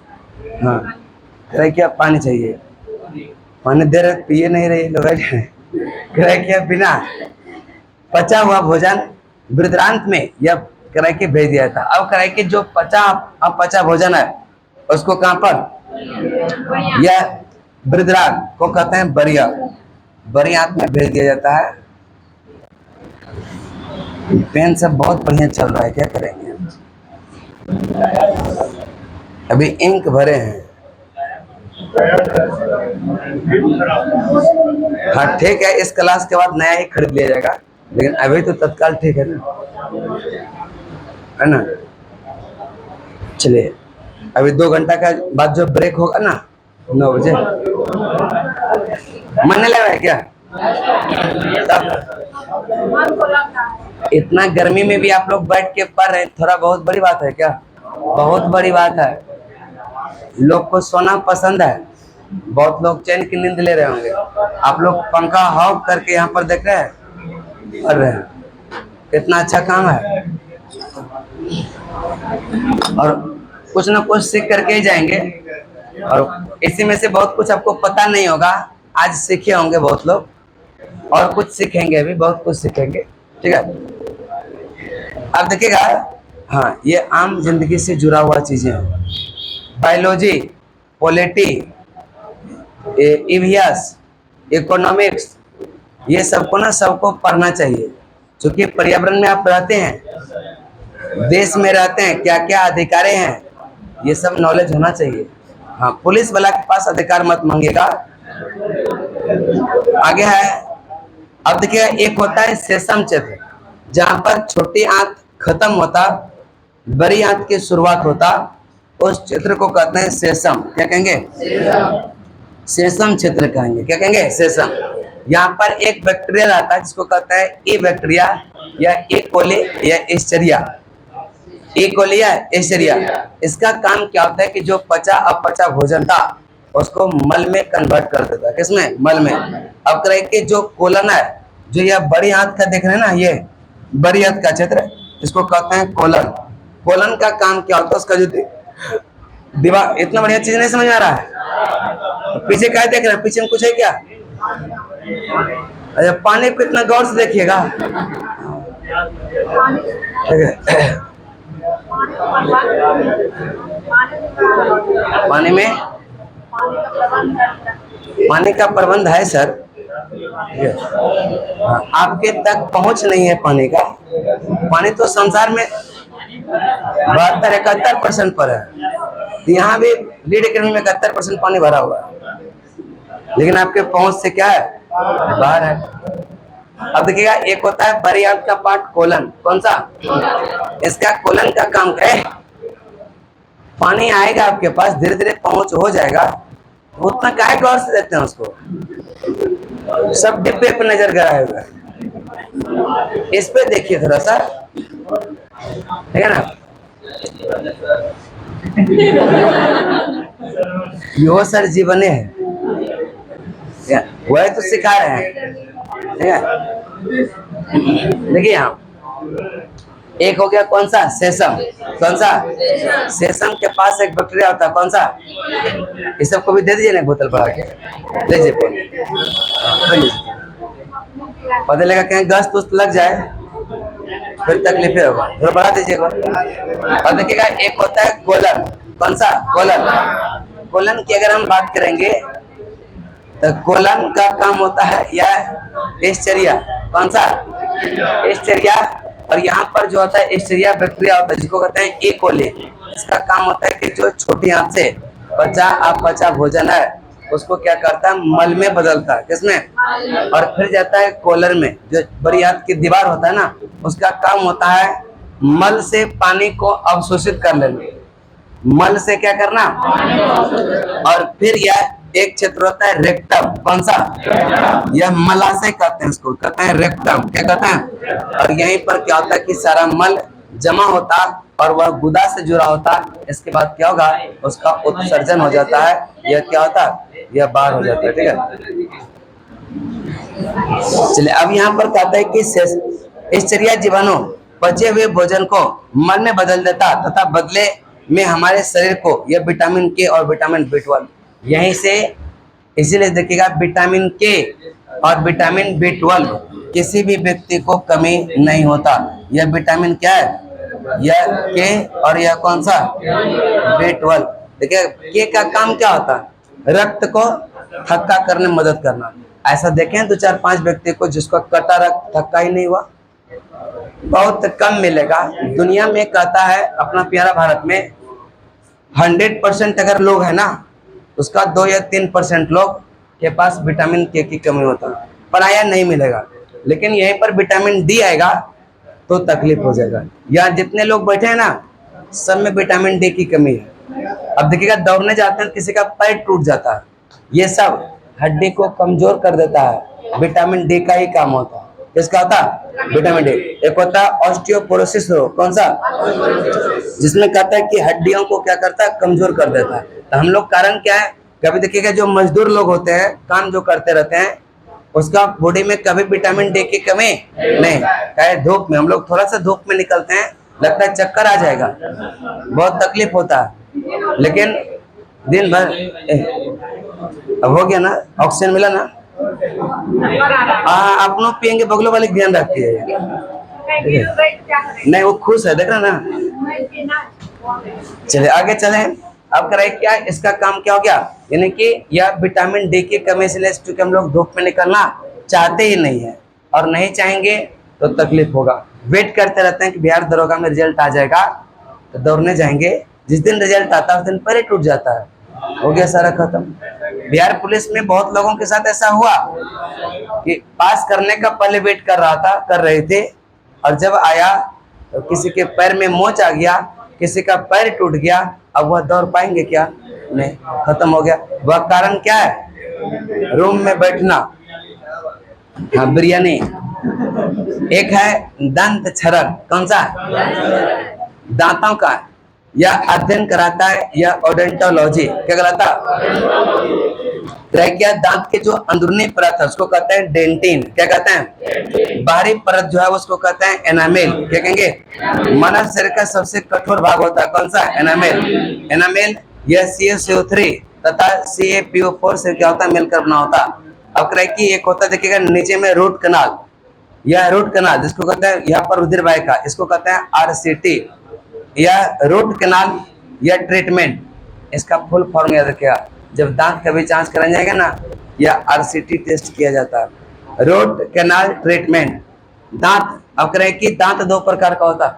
Speaker 1: हाँ, क्या पानी चाहिए, पानी दे रहे पिए नहीं रहे लोग, क्या बिना पचा हुआ भोजन वृद्धांत में यह कराई के भेज दिया था। अब कराई के जो पचा भोजन है उसको कहां पर, यह वृद्धांत को कहते हैं बरिया, बरियात में भेज दिया जाता है। पेन सब बहुत बढ़िया चल रहा है, क्या करेंगे, अभी इंक भरे हैं। हाँ ठीक है, इस क्लास के बाद नया ही खरीद लिया जाएगा, लेकिन अभी तो तत्काल ठीक है ना, चलिए अभी 2 घंटा का बाद जो ब्रेक होगा ना 9 बजे, मन नहीं लग रहा है क्या, इतना गर्मी में भी आप लोग बैठ के पढ़ रहे हैं, थोड़ा बहुत बड़ी बात है क्या, बहुत बड़ी बात है। लोग को सोना पसंद है, बहुत लोग चैन की नींद ले रहे होंगे, आप लोग पंखा ऑफ करके यहाँ पर देख रहे हैं, पढ़ रहे हैं, कितना अच्छा काम है। और कुछ ना कुछ सीख करके ही जाएंगे, और इसी में से बहुत कुछ आपको पता नहीं होगा, आज सीखे होंगे बहुत लोग, और कुछ सीखेंगे, अभी बहुत कुछ सीखेंगे, ठीक है। अब देखिएगा, हाँ, ये आम जिंदगी से जुड़ा हुआ चीजें हैं। बायोलॉजी, पॉलिटी, इतिहास, इकोनॉमिक्स, ये सबको ना सबको पढ़ना चाहिए, क्योंकि पर्यावरण में आप रहते हैं, देश में रहते हैं, क्या क्या अधिकार हैं, ये सब नॉलेज होना चाहिए। हाँ, पुलिस वाला के पास अधिकार मत मांगिएगा। आगे है, अब देखिए, एक होता है सेसम क्षेत्र, जहां पर छोटी आंत खत्म होता, बड़ी आंत की शुरुआत होता, उस क्षेत्र को कहते हैं सेसम। क्या कहेंगे? सेसम क्षेत्र कहेंगे। क्या कहेंगे? सेसम। यहाँ पर एक बैक्टीरिया रहता है जिसको कहते हैं ई बैक्टीरिया या ई कोली या एस्चेरिया। ई कोली या एस्चेरिया, इसका काम क्या होता है कि जो पचा अपचा भोजन था उसको मल में कन्वर्ट कर देता है। किसमें? मल में। अब करें कि जो कोलन है, जो यह बड़ी आंत का देख रहे हैं ना, ये बड़ी आंत का क्षेत्र, इसको कहते हैं कोलन। कोलन का काम क्या होता है? उसका जो दिमाग, इतना बढ़िया चीज नहीं समझ में आ रहा है? पीछे क्या देख रहे हैं? पीछे में कुछ है क्या? अच्छा, पानी को इतना गौर से देखिएगा। पानी में पानी का प्रबंध है सर, आपके तक पहुंच नहीं है पानी का। पानी तो संसार में 72-71% पर है, यहाँ भी लीड एकेडमी में 71% पानी भरा हुआ है, लेकिन आपके पहुंच से क्या है? बाहर है। अब देखिएगा, एक होता है बड़ी आंत का पार्ट कोलन। कौन सा? इसका कोलन का काम क्या है? पानी आएगा आपके पास, धीरे धीरे पहुंच हो जाएगा, उतना काहे गौर से देखते हैं उसको? सब डिब्बे पे नजर गड़ाए हुए, इस पे देखिए थोड़ा सा, ठीक है ना? यो सर जीवन है, वही तो सिखा रहे हैं, ठीक है। देखिए यहाँ एक हो गया, कौन सा? सेसम। कौन सा? सेसम के पास एक बैक्टीरिया होता है, कौन सा? इस सबको भी दे दीजिए ना, बोतल भरा के लीजिए, पता लगा कहीं गस्त उस्त लग जाए फिर तकलीफ होगा, थोड़ा बढ़ा दीजिएगा। और देखिएगा, एक होता है कोलन। कौन सा? कोलन। कोलन की अगर हम बात करेंगे तो कोलन का काम होता है या एस्चेरिया। कौन सा? एस्चेरिया। और यहाँ पर जो होता है एस्चेरिया बैक्टीरिया होता है, जिसको कहते हैं ई कोली। इसका काम होता है कि जो छोटी आंत से पचा अपचा भोजन है उसको क्या करता है? मल में बदलता है। किसमें? और फिर जाता है कोलन में। जो बड़ी आंत की दीवार होता है ना, उसका काम होता है मल से पानी को अवशोषित कर लेना। मल से क्या करना? और फिर यह एक क्षेत्र होता है रेक्टम। कौन सा? यह मलाशय कहते हैं, इसको कहते हैं रेक्टम। क्या कहते हैं? और यहीं पर क्या होता है कि सारा मल जमा होता और वह गुदा से जुड़ा होता। इसके बाद क्या होगा? उसका उत्सर्जन हो जाता है। यह क्या होता है? यह बाहर हो जाता है, ठीक है। चलिए, अब यहाँ पर कहता है कि एस्चेरिया जीवाणु पचे हुए भोजन को मल में बदल देता तथा बदले में हमारे शरीर को यह विटामिन के और विटामिन B12, यहीं से, इसीलिए देखिएगा विटामिन के और विटामिन B12 किसी भी व्यक्ति को कमी नहीं होता। यह विटामिन क्या है? यह के और यह कौन सा? B12। देखिए, के का काम क्या होता है? रक्त को थक्का करने में मदद करना। ऐसा देखें 2-4-5 व्यक्ति को जिसको कटा रक्त थक्का ही नहीं हुआ, बहुत कम मिलेगा दुनिया में। कहता है अपना प्यारा भारत में 100% अगर लोग है ना, उसका 2 या 3% लोग के पास विटामिन के की कमी होता है, पराया नहीं मिलेगा। लेकिन यहीं पर विटामिन डी आएगा तो तकलीफ हो जाएगा। यहाँ जितने लोग बैठे हैं ना, सब में विटामिन डी की कमी है। अब देखिएगा, दौड़ने जाते हैं, किसी का पैर टूट जाता है, ये सब हड्डी को कमजोर कर देता है। विटामिन डी का ही काम होता है। किसका होता? Vitamin D. एक होता है ऑस्टियोपोरोसिस रोग। कौन सा? जिसमें कहता है कि हड्डियों को क्या करता है? कमजोर कर देता है। तो हम लोग कारण क्या है? कभी देखिएगा, जो मजदूर लोग होते हैं, काम जो करते रहते हैं, उसका बॉडी में कभी विटामिन डी की कमी नहीं। चाहे धूप में, हम लोग थोड़ा सा धूप में निकलते हैं, लगता है चक्कर आ जाएगा, बहुत तकलीफ होता है। लेकिन दिन भर अब हो गया ना, ऑक्सीजन मिला ना, हाँ, आप लोग पियेंगे, बगलों वाले ध्यान रखती है। नहीं, वो खुश है, देख रहे ना। चलिए आगे चलें। अब कराए क्या, इसका काम क्या हो गया, यानी कि यह विटामिन डी की कमी से, क्योंकि हम लोग धूप में निकलना चाहते ही नहीं है, और नहीं चाहेंगे तो तकलीफ होगा। वेट करते रहते हैं कि बिहार दरोगा में रिजल्ट आ जाएगा तो दौड़ने जाएंगे, जिस दिन रिजल्ट आता है उस दिन परे टूट जाता है, हो गया सारा खत्म। बिहार पुलिस में बहुत लोगों के साथ ऐसा हुआ कि पास करने का पहले वेट कर रहे थे, और जब आया तो किसी के पैर में मोच आ गया, किसी का पैर टूट गया, अब वह दौड़ पाएंगे क्या? नहीं, खत्म हो गया। वह कारण क्या है? रूम में बैठना। हाँ, बिरयानी। एक है दंत क्षरण, कौन सा? दांतों का यह अध्ययन कराता है, यह ओडोंटोलॉजी क्या कराता? ट्रैकिया, दांत के जो अंदरूनी परत है उसको कहते हैं डेंटिन, क्या कहते हैं? बाहरी परत जो है उसको कहते हैं एनामेल, क्या कहेंगे? मानव शरीर का सबसे कठोर भाग होता है, कौन सा? एनामेल। एनामेल यह CaCO3 तथा CaPO4 से क्या होता है, मिलकर बना होता। अब ट्रैकी एक होता है, देखिएगा नीचे में रूट कनाल, यह रूट कनाल जिसको कहते हैं, यहाँ पर रुधिर वाहिका, इसको कहते हैं RCT। यह रूट कनाल या ट्रीटमेंट, इसका फुल फॉर्म याद रखिएगा। जब दांत कभी जांच कराया जाएगा ना, यह RCT टेस्ट किया जाता है, रूट कैनाल ट्रीटमेंट। दांत, अब करें कि दांत दो प्रकार का होता है।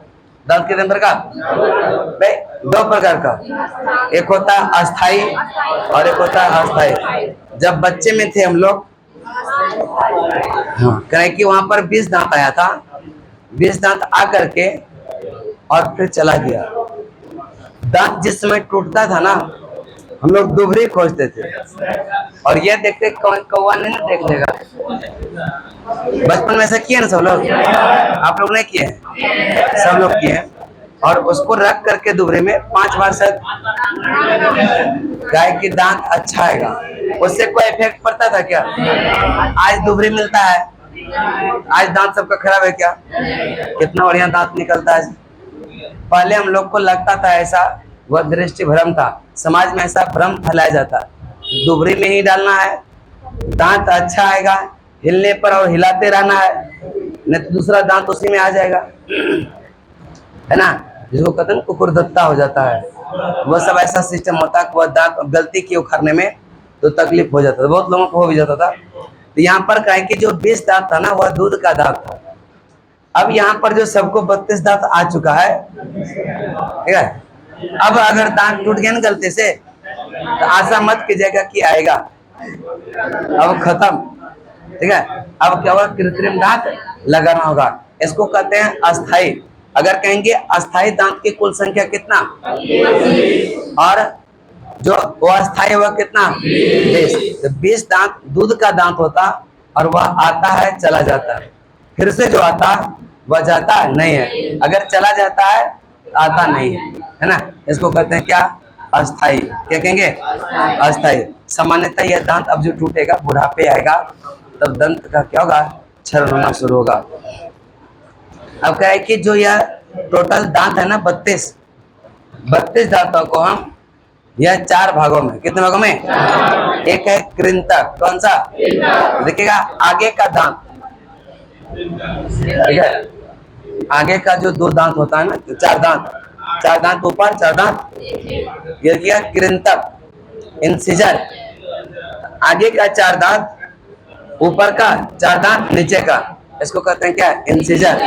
Speaker 1: दांत कितने प्रकार? दो प्रकार का, एक होता है अस्थाई और एक होता है अस्थाई। जब बच्चे में थे हम लोग, हाँ, करें कि वहां पर 20 दांत आया था, 20 दांत आ करके और फिर चला गया। दांत जिस समय टूटता था ना, हम लोग दुबरी खोजते थे, और ये देखते कौवा नहीं ना देख लेगा। बचपन में ऐसा किए ना सब लोग? आप लोग नहीं किए? सब लोग किए। और उसको रख करके दुबरे में 5 बार से गाय की दांत अच्छा आएगा, उससे कोई इफेक्ट पड़ता था क्या? आज दुबरी मिलता है, आज दांत सबका खराब है क्या? कितना बढ़िया दांत निकलता है। पहले हम लोग को लगता था ऐसा, वह दृष्टि भ्रम था, समाज में ऐसा भ्रम फैलाया जाता, दुबरी में ही डालना है, दांत अच्छा आएगा, हिलने पर और हिलाते रहना है, नहीं तो दूसरा दांत उसी में आ जाएगा, है ना, जिसको कहते हैं कुकुरदत्ता हो जाता है। वह सब ऐसा सिस्टम होता है कि वह दांत गलती की उखाड़ने में तो तकलीफ हो जाता था, बहुत लोगों को हो भी जाता था। तो यहाँ पर कहें कि जो 20 दांत था ना, वह दूध का दांत था। अब यहाँ पर जो सबको 32 दांत आ चुका है, ठीक है। अब अगर दांत टूट गया ना गलती से, तो आशा मत कीजिएगा कि आएगा, अब खत्म, ठीक है। अब क्या होगा, कृत्रिम दांत लगाना होगा, इसको कहते हैं अस्थाई। अगर कहेंगे अस्थाई दांत की कुल संख्या कितना, और जो वो अस्थाई हुआ कितना, 20। तो 20 दांत दूध का दांत होता, और वह आता है चला जाता है, फिर से जो आता वह जाता नहीं है, अगर चला जाता है आता नहीं है ना, इसको कहते हैं क्या, अस्थाई। क्या कहेंगे, अस्थाई। सामान्यतः यह दांत अब जो टूटेगा, बुढ़ापे आएगा, तब दंत का क्या होगा, क्षरण होना शुरू होगा। अब क्या है कि जो यह टोटल दांत है ना, 32 दांतों को हम यह 4 भागों में, कितने भागों में, एक है कृंतक, कौन सा, देखिएगा आगे का दांत, ठीक है, आगे का जो 2 दांत होता है ना, 4 दांत ऊपर, 4 दांत, ये किया कृंतक, इंसिजर। आगे का 4 दांत, ऊपर का 4 दांत, नीचे का, इसको कहते हैं क्या, इंसिजर।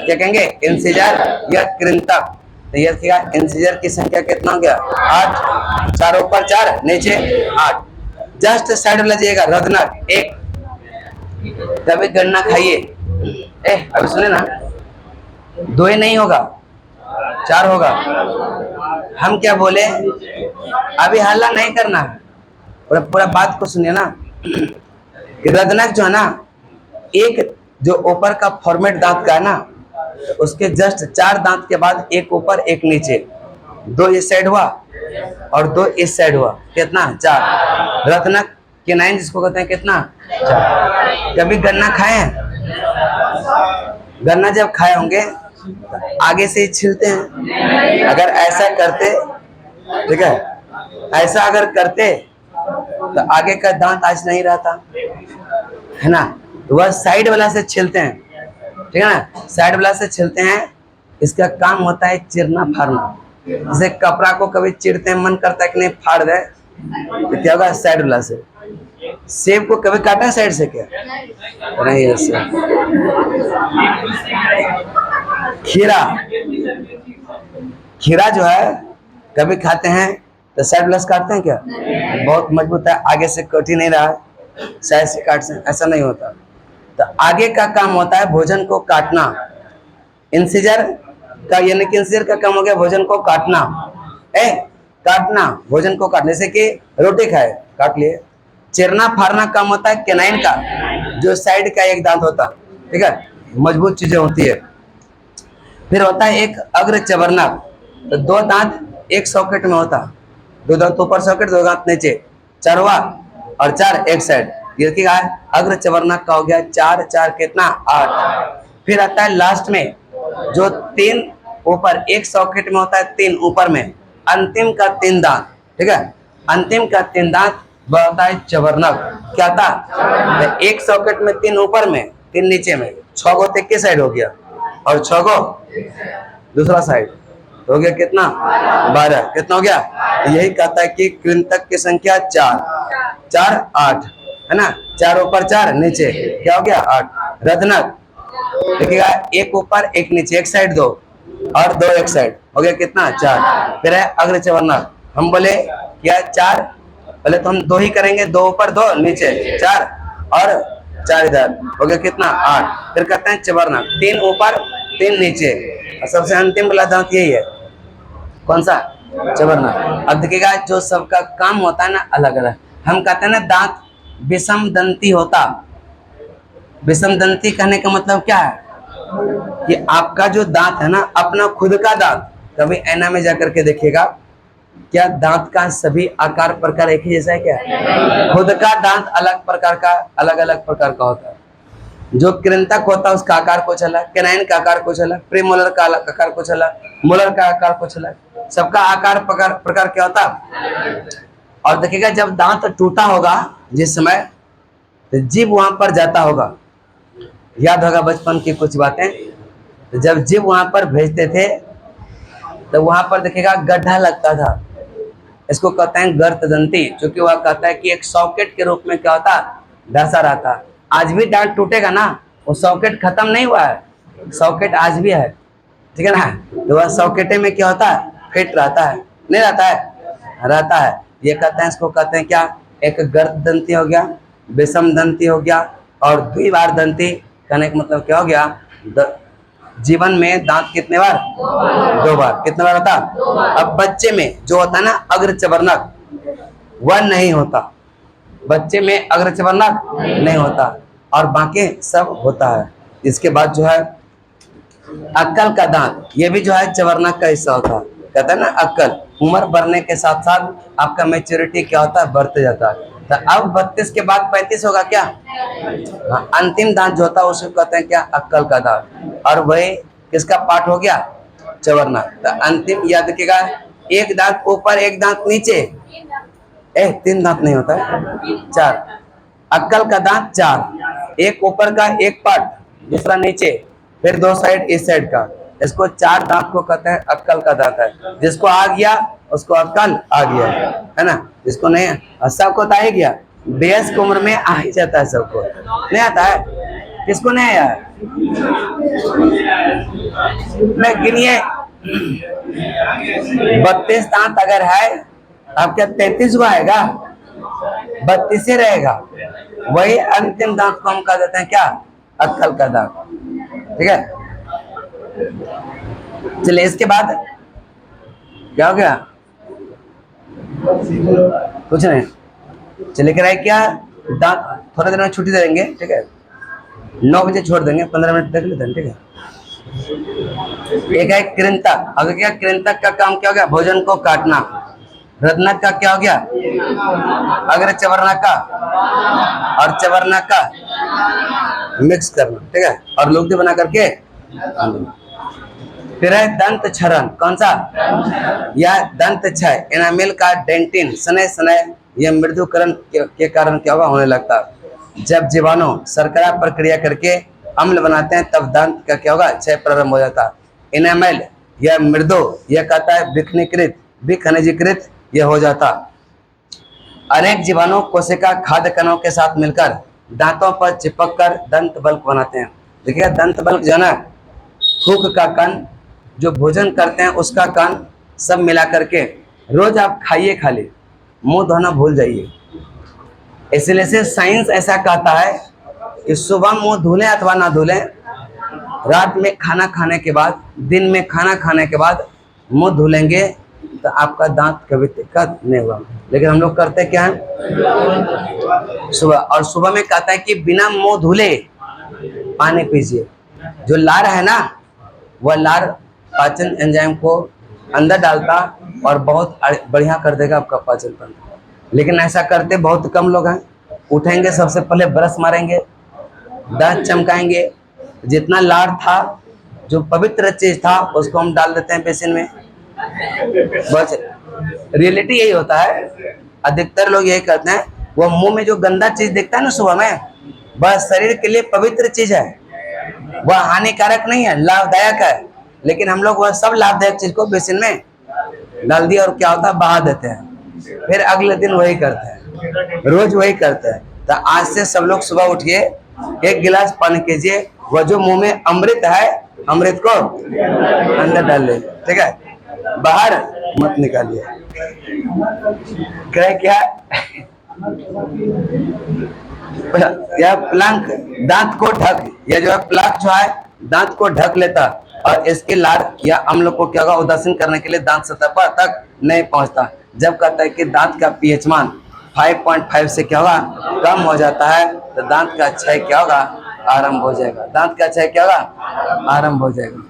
Speaker 1: क्या कहेंगे, इंसिजर या कृंतक। तो ये क्या, इंसिजर की संख्या कितना हो गया, 8, 4 ऊपर 4 नीचे 8। जस्ट साइड में लीजिएगा रत्नक 1, तभी गन्ना खाइए। अभी सुने ना, 2 ही नहीं होगा, 4 होगा। हम क्या बोले, अभी हल्ला नहीं करना है, पूरा बात को सुनिए ना। रत्नक जो है ना, एक जो ऊपर का फॉर्मेट दांत का है ना, उसके जस्ट 4 दांत के बाद एक ऊपर एक नीचे, 2 इस साइड हुआ और 2 इस साइड हुआ, कितना, 4। रत्नक के 9 जिसको कहते हैं, कितना, 4। कभी गन्ना खाए हैं, गन्ना जब खाए होंगे आगे से ही छीलते हैं, अगर ऐसा करते, ठीक है, ऐसा अगर करते तो आगे का दांत आज नहीं रहता, है ना, तो वह साइड वाला से छीलते हैं, ठीक है ना, साइड वाला से छीलते हैं। इसका काम होता है चिरना फाड़ना। जैसे कपड़ा को कभी चिरते हैं, मन करता है कि नहीं फाड़ दे, तो क्या होगा, साइड वाला से। सेब को कभी काटा है साइड से क्या? नहीं, ऐसे। खीरा, खीरा जो है कभी खाते हैं तो साइड प्लस काटते हैं क्या? बहुत मजबूत है, आगे से कट ही नहीं रहा है, साइड से काट से, ऐसा नहीं होता। तो आगे का काम होता है भोजन को काटना। इंसिजर का, यानी कि इंसिजर का काम हो गया भोजन को काटना, काटना, भोजन को काटने से कि रोटी खाए काट लिए। चिरना फाड़ना काम होता है कैनाइन का, जो साइड का एक दांत होता, ठीक है, मजबूत चीजें होती है। फिर होता है एक अग्र चवर्णक, तो दो दांत एक सॉकेट में होता, दो दांत ऊपर सॉकेट, दो दांत नीचे, चरवा और चार एक साइड, ये क्या है, अग्र चवर्णक का हो गया। चार चार कितना, 8। फिर आता है लास्ट में जो 3 ऊपर एक सॉकेट में होता है, 3 ऊपर में, अंतिम का 3 दांत, ठीक है, अंतिम का 3 दांत वह होता है चवर्णक। क्या था, तो एक सॉकेट में 3 ऊपर में, 3 नीचे में, 6 गो एक के साइड हो गया और 6 गो दूसरा साइड हो गया, कितना, 12। कितना हो गया? यही कहता है कि कृंतक की संख्या 4, 4 8 है ना, 4 ऊपर 4 नीचे, क्या हो गया, 8। रत्नक देखिएगा, एक ऊपर एक नीचे, एक साइड 2 और 2 एक साइड, हो गया कितना, 4। फिर है अग्र चवर्णक, हम बोले क्या 4, पहले तो हम 2 ही करेंगे, 2 ऊपर 2 नीचे, 4 और 4 इधर, हो गया कितना, 8। फिर कहते हैं चवर्णक, 3 ऊपर 3 नीचे, और सबसे अंतिम वाला दांत यही है, कौन सा, चवर्णक। अब देखिएगा जो सबका काम होता है ना अलग अलग, हम कहते हैं ना दांत विषम दंती होता। विषम दंती कहने का मतलब क्या है कि आपका जो दांत है ना, अपना खुद का दांत, कभी ऐना में जाकर के देखिएगा, क्या दांत का सभी आकार प्रकार एक ही जैसा है क्या? खुद का दांत अलग प्रकार का, अलग अलग प्रकार का होता है। जो कृंतक होता है उसका आकार कुछ अलग, कैनाइन का आकार कुछ अलग, प्रीमोलर का आकार कुछ अलग, मोलर का आकार कुछ अलग, सबका आकार प्रकार क्या होता। और देखिएगा जब दांत टूटा होगा जिस समय, तो जीभ वहां पर जाता होगा, याद होगा बचपन की कुछ बातें, तो जब जीभ वहां पर भेजते थे तो वहां पर देखिएगा गड्ढा लगता था, इसको कहते हैं गर्तदंती, क्योंकि वह कहता है कि एक सॉकेट के रूप में क्या होता, धंसा रहता। आज भी दांत टूटेगा ना, वो सॉकेट खत्म नहीं हुआ है, सॉकेट आज भी है, ठीक है ना, तो वह सॉकेटे में क्या होता है, फिट रहता है, नहीं रहता है, रहता है। ये कहते हैं, इसको कहते हैं क्या, एक गर्तदंती हो गया, विषम दंती हो गया, और द्विबार दंती कहने का मतलब क्या हो गया, जीवन में दांत कितने बार, 2 बार। कितने बार होता? अब बच्चे में जो होता है ना अग्र चवर्णक, वह नहीं होता, बच्चे में अग्र चवर्णक नहीं होता, और बाकी सब होता है। इसके बाद जो है अक्कल का दांत, ये भी जो है चवर्णक का हिस्सा होता है। कहता है ना अक्कल, उम्र बढ़ने के साथ साथ आपका मैच्योरिटी क्या होता है, बढ़ते जाता है। तो अब 32 के बाद 35 होगा क्या, अंतिम दांत जो होता है उसको कहते हैं क्या, अक्कल का दांत, और वही किसका पार्ट हो गया, चवर्णक। तो अंतिम याद रखिएगा, एक दांत ऊपर एक दांत नीचे, 3 दांत नहीं होता है, 4। अक्कल का दांत 4, एक ऊपर का एक पार्ट, दूसरा नीचे, फिर 2 साइड इस साइड का, इसको 4 दांत को कहते हैं अक्कल का दांत है। जिसको आ गया उसको अक्कल आ गया, है ना, जिसको नहीं, सबको तो आ ही गया, वयस्क उम्र में आ ही जाता है सबको, नहीं आता है, किसको नहीं आया, मैं गिनिए 32 दांत अगर है, अब क्या 33 को आएगा, 32 रहेगा, वही अंतिम दांत को हम कह देते हैं क्या, अक्कल का दांत, ठीक है। चलिए इसके बाद क्या हो गया, कुछ नहीं, चलिए कह रहा है क्या, दांत थोड़ा देर में छुट्टी दे देंगे, ठीक है, 9 बजे छोड़ देंगे, 15 मिनट देख लेते हैं, ठीक है। एक है कृंतक, अगर क्या कृंतक का काम क्या हो गया, भोजन को काटना। रत्नक का क्या हो गया, अग्र चवर्णक का और चवर्णक का मिक्स करना, ठीक है, और लुगदी बना करके। फिर है दंत क्षरण, कौन सा, यह दंत क्षय, एनामेल का डेंटिन सने सने यह मृदुकरण के कारण क्या होगा, होने लगता है। जब जीवाणु शर्करा प्रक्रिया करके अम्ल बनाते हैं तब दांत का क्या होगा, क्षय प्रारंभ हो जाता है। इनेमल या मृदो यह कहता है विखनीकृत विखनिजीकृत यह हो जाता। अनेक जीवाणु कोशिका खाद्य कणों के साथ मिलकर दांतों पर चिपक कर दंत बल्क बनाते हैं। देखिए दंत बल्क जो है ना, थूक का कण, जो भोजन करते हैं उसका कण, सब मिला करके रोज आप खाइए, खाली मुंह धोना भूल जाइए। इसलिए से साइंस ऐसा कहता है कि सुबह मुंह धुलें अथवा ना धुलें, रात में खाना खाने के बाद, दिन में खाना खाने के बाद मुंह धुलेंगे तो आपका दांत कभी दिक्कत नहीं होगा। लेकिन हम लोग करते क्या है सुबह, और सुबह में कहता है कि बिना मुंह धुले पानी पीजिए। जो लार है ना, वह लार पाचन एंजाइम को अंदर डालता और बहुत बढ़िया कर देगा आपका पाचन तंत्र। लेकिन ऐसा करते बहुत कम लोग हैं। उठेंगे सबसे पहले ब्रश मारेंगे, दांत चमकाएंगे, जितना लार था, जो पवित्र चीज था, उसको हम डाल देते हैं बेसिन में। बस रियलिटी यही होता है। अधिकतर लोग यही करते हैं। वो मुंह में जो गंदा चीज दिखता है ना सुबह में, बस शरीर के लिए पवित्र चीज है, वह हानिकारक नहीं है, लाभदायक है। लेकिन हम लोग वह सब लाभदायक चीज को बेसिन में डाल दिया और क्या होता है, बहा देते हैं। फिर अगले दिन वही करते हैं, रोज वही करते हैं। तो आज से सब लोग सुबह उठिए, 1 गिलास पानी कीजिए, वह जो मुंह में अमृत है, अमृत को अंदर डाल ले, ठीक है, बाहर मत निकालिए। क्या यह प्लांक दांत को ढक, यह जो है प्लाक जो है दांत को ढक लेता और इसके लार या अम्ल को क्या होगा, उदासीन करने के लिए दांत सतह पर तक नहीं पहुंचता। जब कहता है कि दांत का पीएच मान 5.5 से क्या होगा, कम हो जाता है, तो दांत का क्षय क्या होगा, आरंभ हो जाएगा। दांत का क्षय क्या होगा, आरंभ हो जाएगा।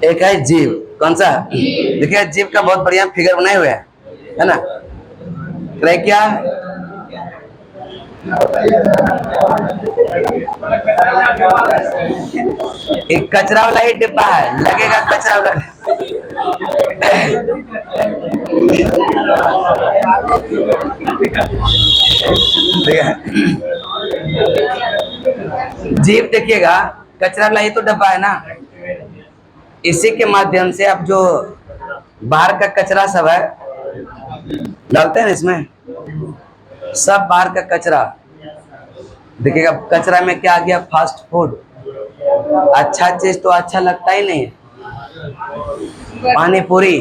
Speaker 1: एक है जीव, कौन सा, देखिए जीव का बहुत बढ़िया फिगर बनाए हुए है ना। क्या एक कचरा वाला ही डिब्बा है, लगेगा कचरा वाला। जीव देखिएगा, कचरा वाला ही तो डब्बा है ना। इसी के माध्यम से अब जो बाहर का कचरा सब है डालते हैं ना इसमें, सब बाहर का कचरा देखिएगा। कचरा में क्या आ गया, फास्ट फूड। अच्छा चीज तो अच्छा लगता ही नहीं है, पानी पूरी,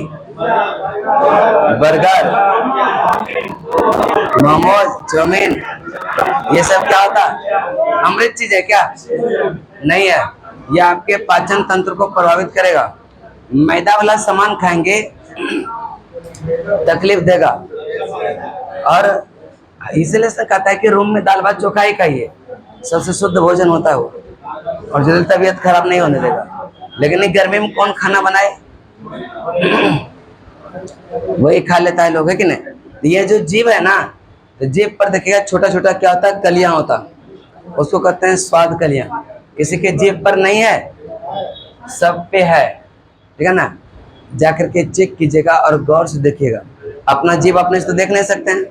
Speaker 1: बर्गर, मोमोज, चाउमीन, ये सब क्या होता है, अमृत चीज है क्या, नहीं है। ये आपके पाचन तंत्र को प्रभावित करेगा। मैदा वाला सामान खाएंगे तकलीफ देगा। और इसलिए से कहता है कि रूम में दाल भात चोखा ही खाइए, सबसे शुद्ध भोजन होता है वो, और जल्दी तबीयत खराब नहीं होने देगा। लेकिन इस गर्मी में कौन खाना बनाए, वही खा लेता है लोग, है कि नहीं। ये जो जीव है ना, तो जीव पर देखिएगा छोटा छोटा क्या होता है, कलियां होता, उसको कहते हैं स्वाद कलियां। किसी के जीव पर नहीं है, सब पे है, ठीक है ना। जाकर के चेक कीजिएगा और गौर से देखिएगा। अपना जीव अपने से तो देख नहीं सकते हैं,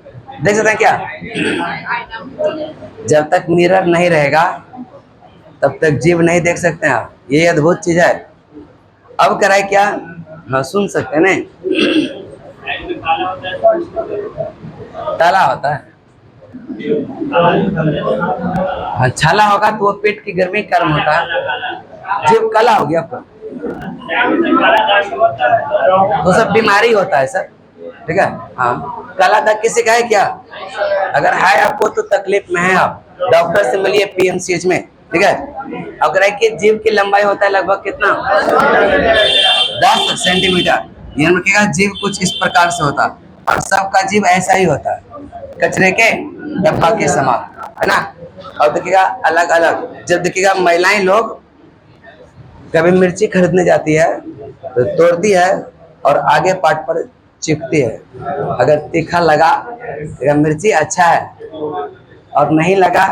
Speaker 1: देख सकते हैं क्या, जब तक मिरर नहीं रहेगा तब तक जीव नहीं देख सकते हैं आप। ये अद्भुत चीज है। अब कराए क्या, हाँ सुन सकते हैं नहीं, ताला होता है, हाँ छाला होगा तो वो पेट की गर्मी के कारण होता है। जीव काला हो गया आपका तो सब बीमारी होता है सर, ठीक है। हाँ काला दाग किसी का है क्या, अगर है आपको तो तकलीफ में है, आप डॉक्टर से मिलिए पीएमसीएच में, ठीक है। अगर है कि जीव की लंबाई होता है लगभग कितना, 10 सेंटीमीटर। ये रखिएगा, जीव कुछ इस प्रकार से होता है और सबका जीव ऐसा ही होता है, कचरे के डब्बा के समान, है ना। और देखिएगा अलग अलग, जब देखिएगा महिलाएं लोग कभी मिर्ची खरीदने जाती है तो तोड़ती है और आगे पार्ट पर चिपकती है। अगर तीखा लगा या मिर्ची अच्छा है, और नहीं लगा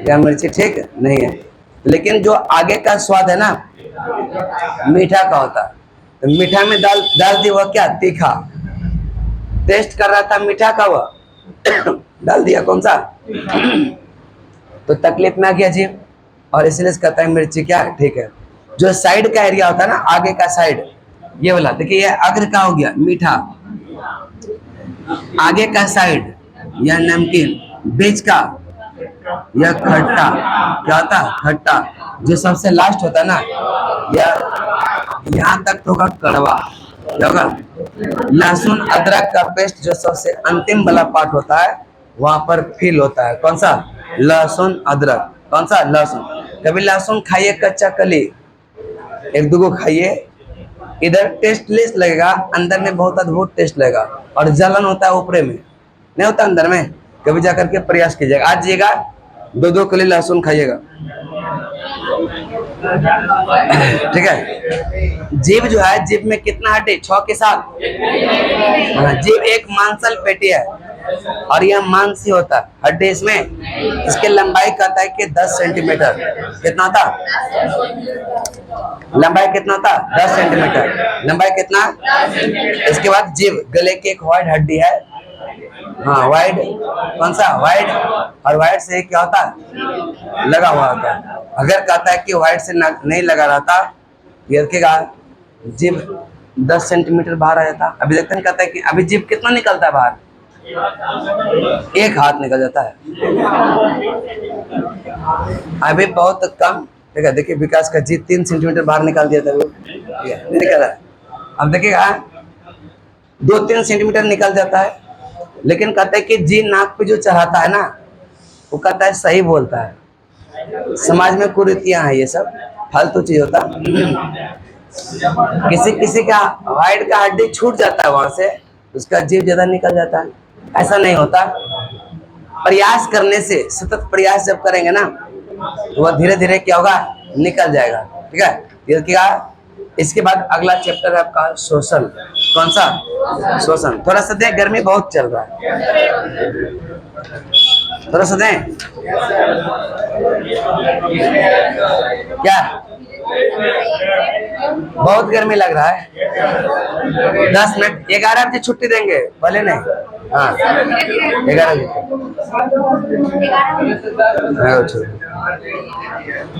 Speaker 1: या मिर्ची ठीक नहीं है। लेकिन जो आगे का स्वाद है ना, मीठा का होता है, तो मीठा में डाल दी वह क्या, तीखा टेस्ट कर रहा था मीठा का, वह डाल दिया कौन सा, तो तकलीफ में आ गया जीभ, और इसलिए कहता है मिर्ची क्या है, ठीक है। जो साइड का एरिया होता है ना, आगे का साइड, ये वाला देखिए, ये अग्र का हो गया मीठा, आगे का साइड यह नमकीन, बीच का यह खट्टा, क्या होता है खट्टा, जो सबसे लास्ट होता है ना, यह यहाँ तक तो होगा कड़वा, क्या होगा, लहसुन अदरक का पेस्ट जो सबसे अंतिम वाला पार्ट होता है, वहां पर फील होता है, कौन सा, लहसुन अदरक, कौन सा, लहसुन। कभी लहसुन खाइए कच्चा कली, एक दो खाइए, इधर टेस्टलेस लगेगा, अंदर में बहुत अद्भुत टेस्ट लगेगा, और जलन होता है ऊपरे में, नहीं होता अंदर में। कभी जाकर के प्रयास कीजिएगा, आज जिएगा दो दो कली लहसुन खाइएगा, ठीक है। जीभ जो है, जीभ में कितना हड्डी, 6 के साथ, जीभ एक मांसल पेटी है, और यह मांस ही होता है, हड्डी इसमें। इसके लंबाई कहता है कि 10 सेंटीमीटर, कितना था, लंबाई कितना था, 10 सेंटीमीटर, लंबाई कितना। इसके बाद जीभ, गले की एक व्हाइट हड्डी है, हाँ व्हाइट, कौन सा, व्हाइट, और व्हाइट से क्या होता है, लगा हुआ होता है। अगर कहता है कि व्हाइट से नहीं लगा रहता, ये रखेगा, जीभ 10 सेंटीमीटर बाहर आ जाता। अभी देखते हैं, कहता है कि अभी जीभ कितना निकलता है बाहर, एक हाथ निकल जाता है, अभी बहुत कम, देखा देखिए विकास का जीभ 3 सेंटीमीटर बाहर निकाल दिया था, वो नहीं निकल रहा है। अब देखिएगा 2-3 सेंटीमीटर निकल जाता है, लेकिन कहता है कि जी नाक पे जो चढ़ाता है ना, वो कहता है सही बोलता है। समाज में कुरीतियां हैं, ये सब फालतू चीज होता है। किसी किसी का वाइड का हड्डी छूट जाता है, वहां से उसका जीभ ज्यादा निकल जाता है, ऐसा नहीं होता। प्रयास करने से, सतत प्रयास जब करेंगे ना, तो वह धीरे धीरे क्या होगा, निकल जाएगा, ठीक है। ये क्या, इसके बाद अगला चैप्टर है आपका श्वसन, कौन सा, श्वसन। थोड़ा सा दें, गर्मी बहुत चल रहा है, थोड़ा सा दें, क्या बहुत गर्मी लग रहा है, 10 मिनट, 11 बजे छुट्टी देंगे, पहले नहीं, हाँ 11 बजे,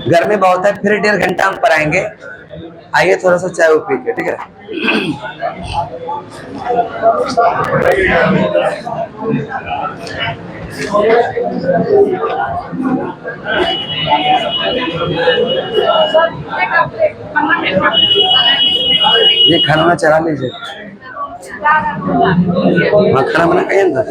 Speaker 1: गर्मी बहुत है, फिर 1.5 घंटा हम पढ़ाएंगे। आइए थोड़ा सा चाय पी के, ठीक है। ये खाना में चढ़ा लीजिए, हाँ खाना बना खाइए ना।